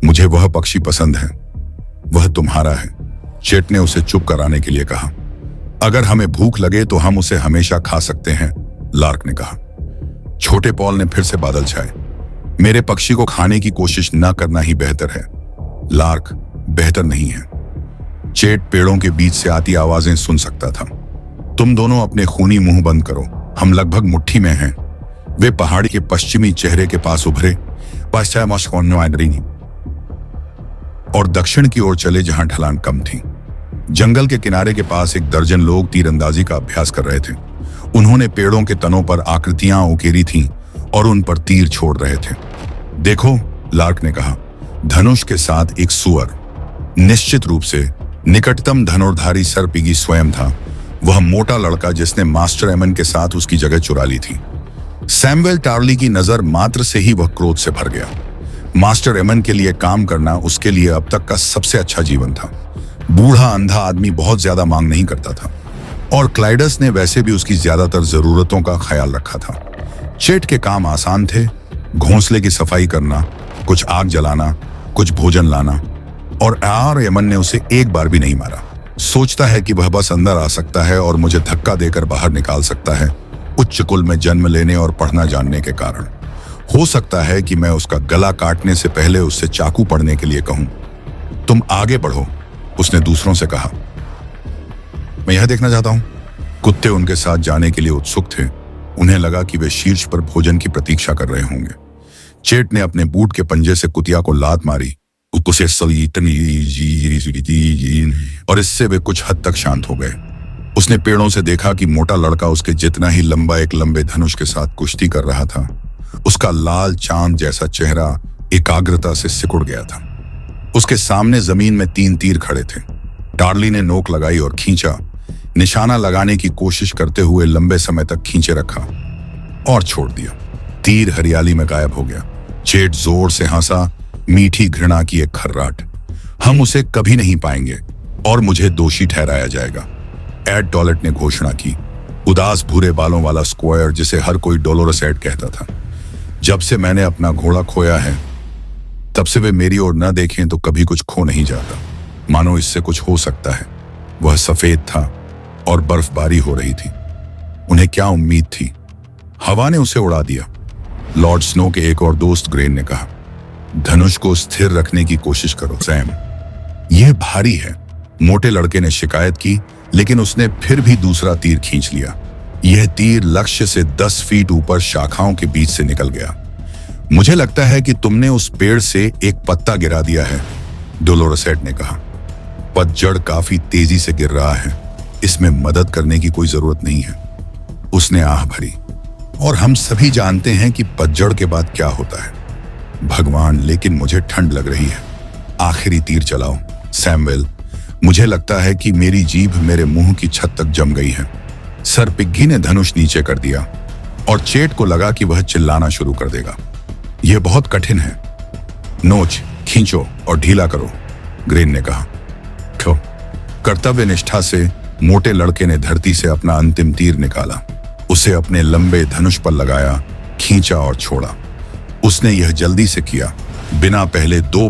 मुझे वह पक्षी पसंद है। वह तुम्हारा है, चेट ने उसे चुप कराने के लिए कहा। अगर हमें भूख लगे तो हम उसे हमेशा खा सकते हैं, लार्क ने कहा। छोटे पॉल ने फिर से बादल छाए। मेरे पक्षी को खाने की कोशिश न करना ही बेहतर है, लार्क, बेहतर नहीं है। चेट पेड़ों के बीच से आती आवाजें सुन सकता था। तुम दोनों अपने खूनी मुंह बंद करो, हम लगभग मुट्ठी में हैं। वे पहाड़ी के पश्चिमी चेहरे के पास उभरे, और दक्षिण की ओर चले जहां ढलान कम थी। जंगल के किनारे के पास एक दर्जन लोग तीरंदाजी का अभ्यास कर रहे थे। उन्होंने पेड़ों के तनों पर आकृतियां उकेरी थीं और उन पर तीर छोड़ रहे थे। देखो, लार्क ने कहा, धनुष के साथ एक सुअर। निश्चित रूप से निकटतम धनुर्धारी सर पिगी स्वयं था, वह मोटा लड़का जिसने मास्टर एमन के साथ उसकी जगह चुरा ली थी। सैमुएल टार्ली की नजर मात्र से ही वह क्रोध से भर गया। मास्टर एमन के लिए काम करना उसके लिए अब तक का सबसे अच्छा जीवन था। बूढ़ा अंधा आदमी बहुत ज्यादा मांग नहीं करता था और क्लाइडस ने वैसे भी उसकी ज्यादातर जरूरतों का ख्याल रखा था। चेट के काम आसान थे, घोंसले की सफाई करना, कुछ आग जलाना, कुछ भोजन लाना, और एमन ने उसे एक बार भी नहीं मारा। सोचता है कि वह बस अंदर आ सकता है और मुझे धक्का देकर बाहर निकाल सकता है, उच्च कुल में जन्म लेने और पढ़ना जानने के कारण। हो सकता है कि मैं उसका गला काटने से पहले उससे चाकू पड़ने के लिए कहूं। तुम आगे बढ़ो, उसने दूसरों से कहा। मैं यह देखना चाहता हूं। कुत्ते उनके साथ जाने के लिए उत्सुक थे। उन्हें लगा कि वे शीर्ष पर भोजन की प्रतीक्षा कर रहे होंगे। चेट ने अपने बूट के पंजे से कुतिया को लात मारी, और इससे वे कुछ हद तक शांत हो गए। उसने पेड़ों से देखा कि मोटा लड़का उसके जितना ही लंबा एक लंबे धनुष के साथ कुश्ती कर रहा था। उसका लाल चांद जैसा चेहरा एकाग्रता से सिकुड़ गया था। उसके सामने जमीन में 3 तीर खड़े थे। टार्ली ने नोक लगाई और खींचा, निशाना लगाने की कोशिश करते हुए लंबे समय तक खींचे रखा और छोड़ दिया। तीर हरियाली में गायब हो गया। चेट जोर से हंसा, मीठी घृणा की एक खर्राट। हम उसे कभी नहीं पाएंगे और मुझे दोषी ठहराया जाएगा, एड टॉलेट ने घोषणा की। उदास भूरे बालों वाला स्क्वायर जिसे हर कोई डोलोरस एड कहता था। जब से मैंने अपना घोड़ा खोया है तब से वे मेरी ओर न देखें तो कभी कुछ खो नहीं जाता, मानो इससे कुछ हो सकता है। वह सफेद था और बर्फबारी हो रही थी। उन्हें क्या उम्मीद थी? हवा ने उसे उड़ा दिया। लॉर्ड स्नो के एक और दोस्त ग्रेन ने कहा, धनुष को स्थिर रखने की कोशिश करो सैम, यह भारी है। मोटे लड़के ने शिकायत की, लेकिन उसने फिर भी दूसरा तीर खींच लिया। यह तीर लक्ष्य से 10 फीट ऊपर शाखाओं के बीच से निकल गया। मुझे लगता है कि तुमने उस पेड़ से एक पत्ता गिरा दिया है, डोलोरसेट ने कहा। पतझड़ काफी तेजी से गिर रहा है, इसमें मदद करने की कोई जरूरत नहीं है। उसने आह भरी। और हम सभी जानते हैं कि पतझड़ के बाद क्या होता है। भगवान, लेकिन मुझे ठंड लग रही है। आखिरी तीर चलाओ सैमुएल। मुझे लगता है कि मेरी जीभ मेरे मुंह की छत तक जम गई है। सर पिग्गी ने धनुष नीचे कर दिया और चेट को लगा कि वह चिल्लाना शुरू कर देगा। यह बहुत कठिन है। नोच, खींचो और ढीला करो, ग्रेन ने कहा। कर्तव्य निष्ठा से मोटे लड़के ने धरती से अपना अंतिम तीर निकाला, उसे अपने लंबे धनुष पर लगाया, खींचा और छोड़ा। उसने यह जल्दी से किया, बिना पहले 2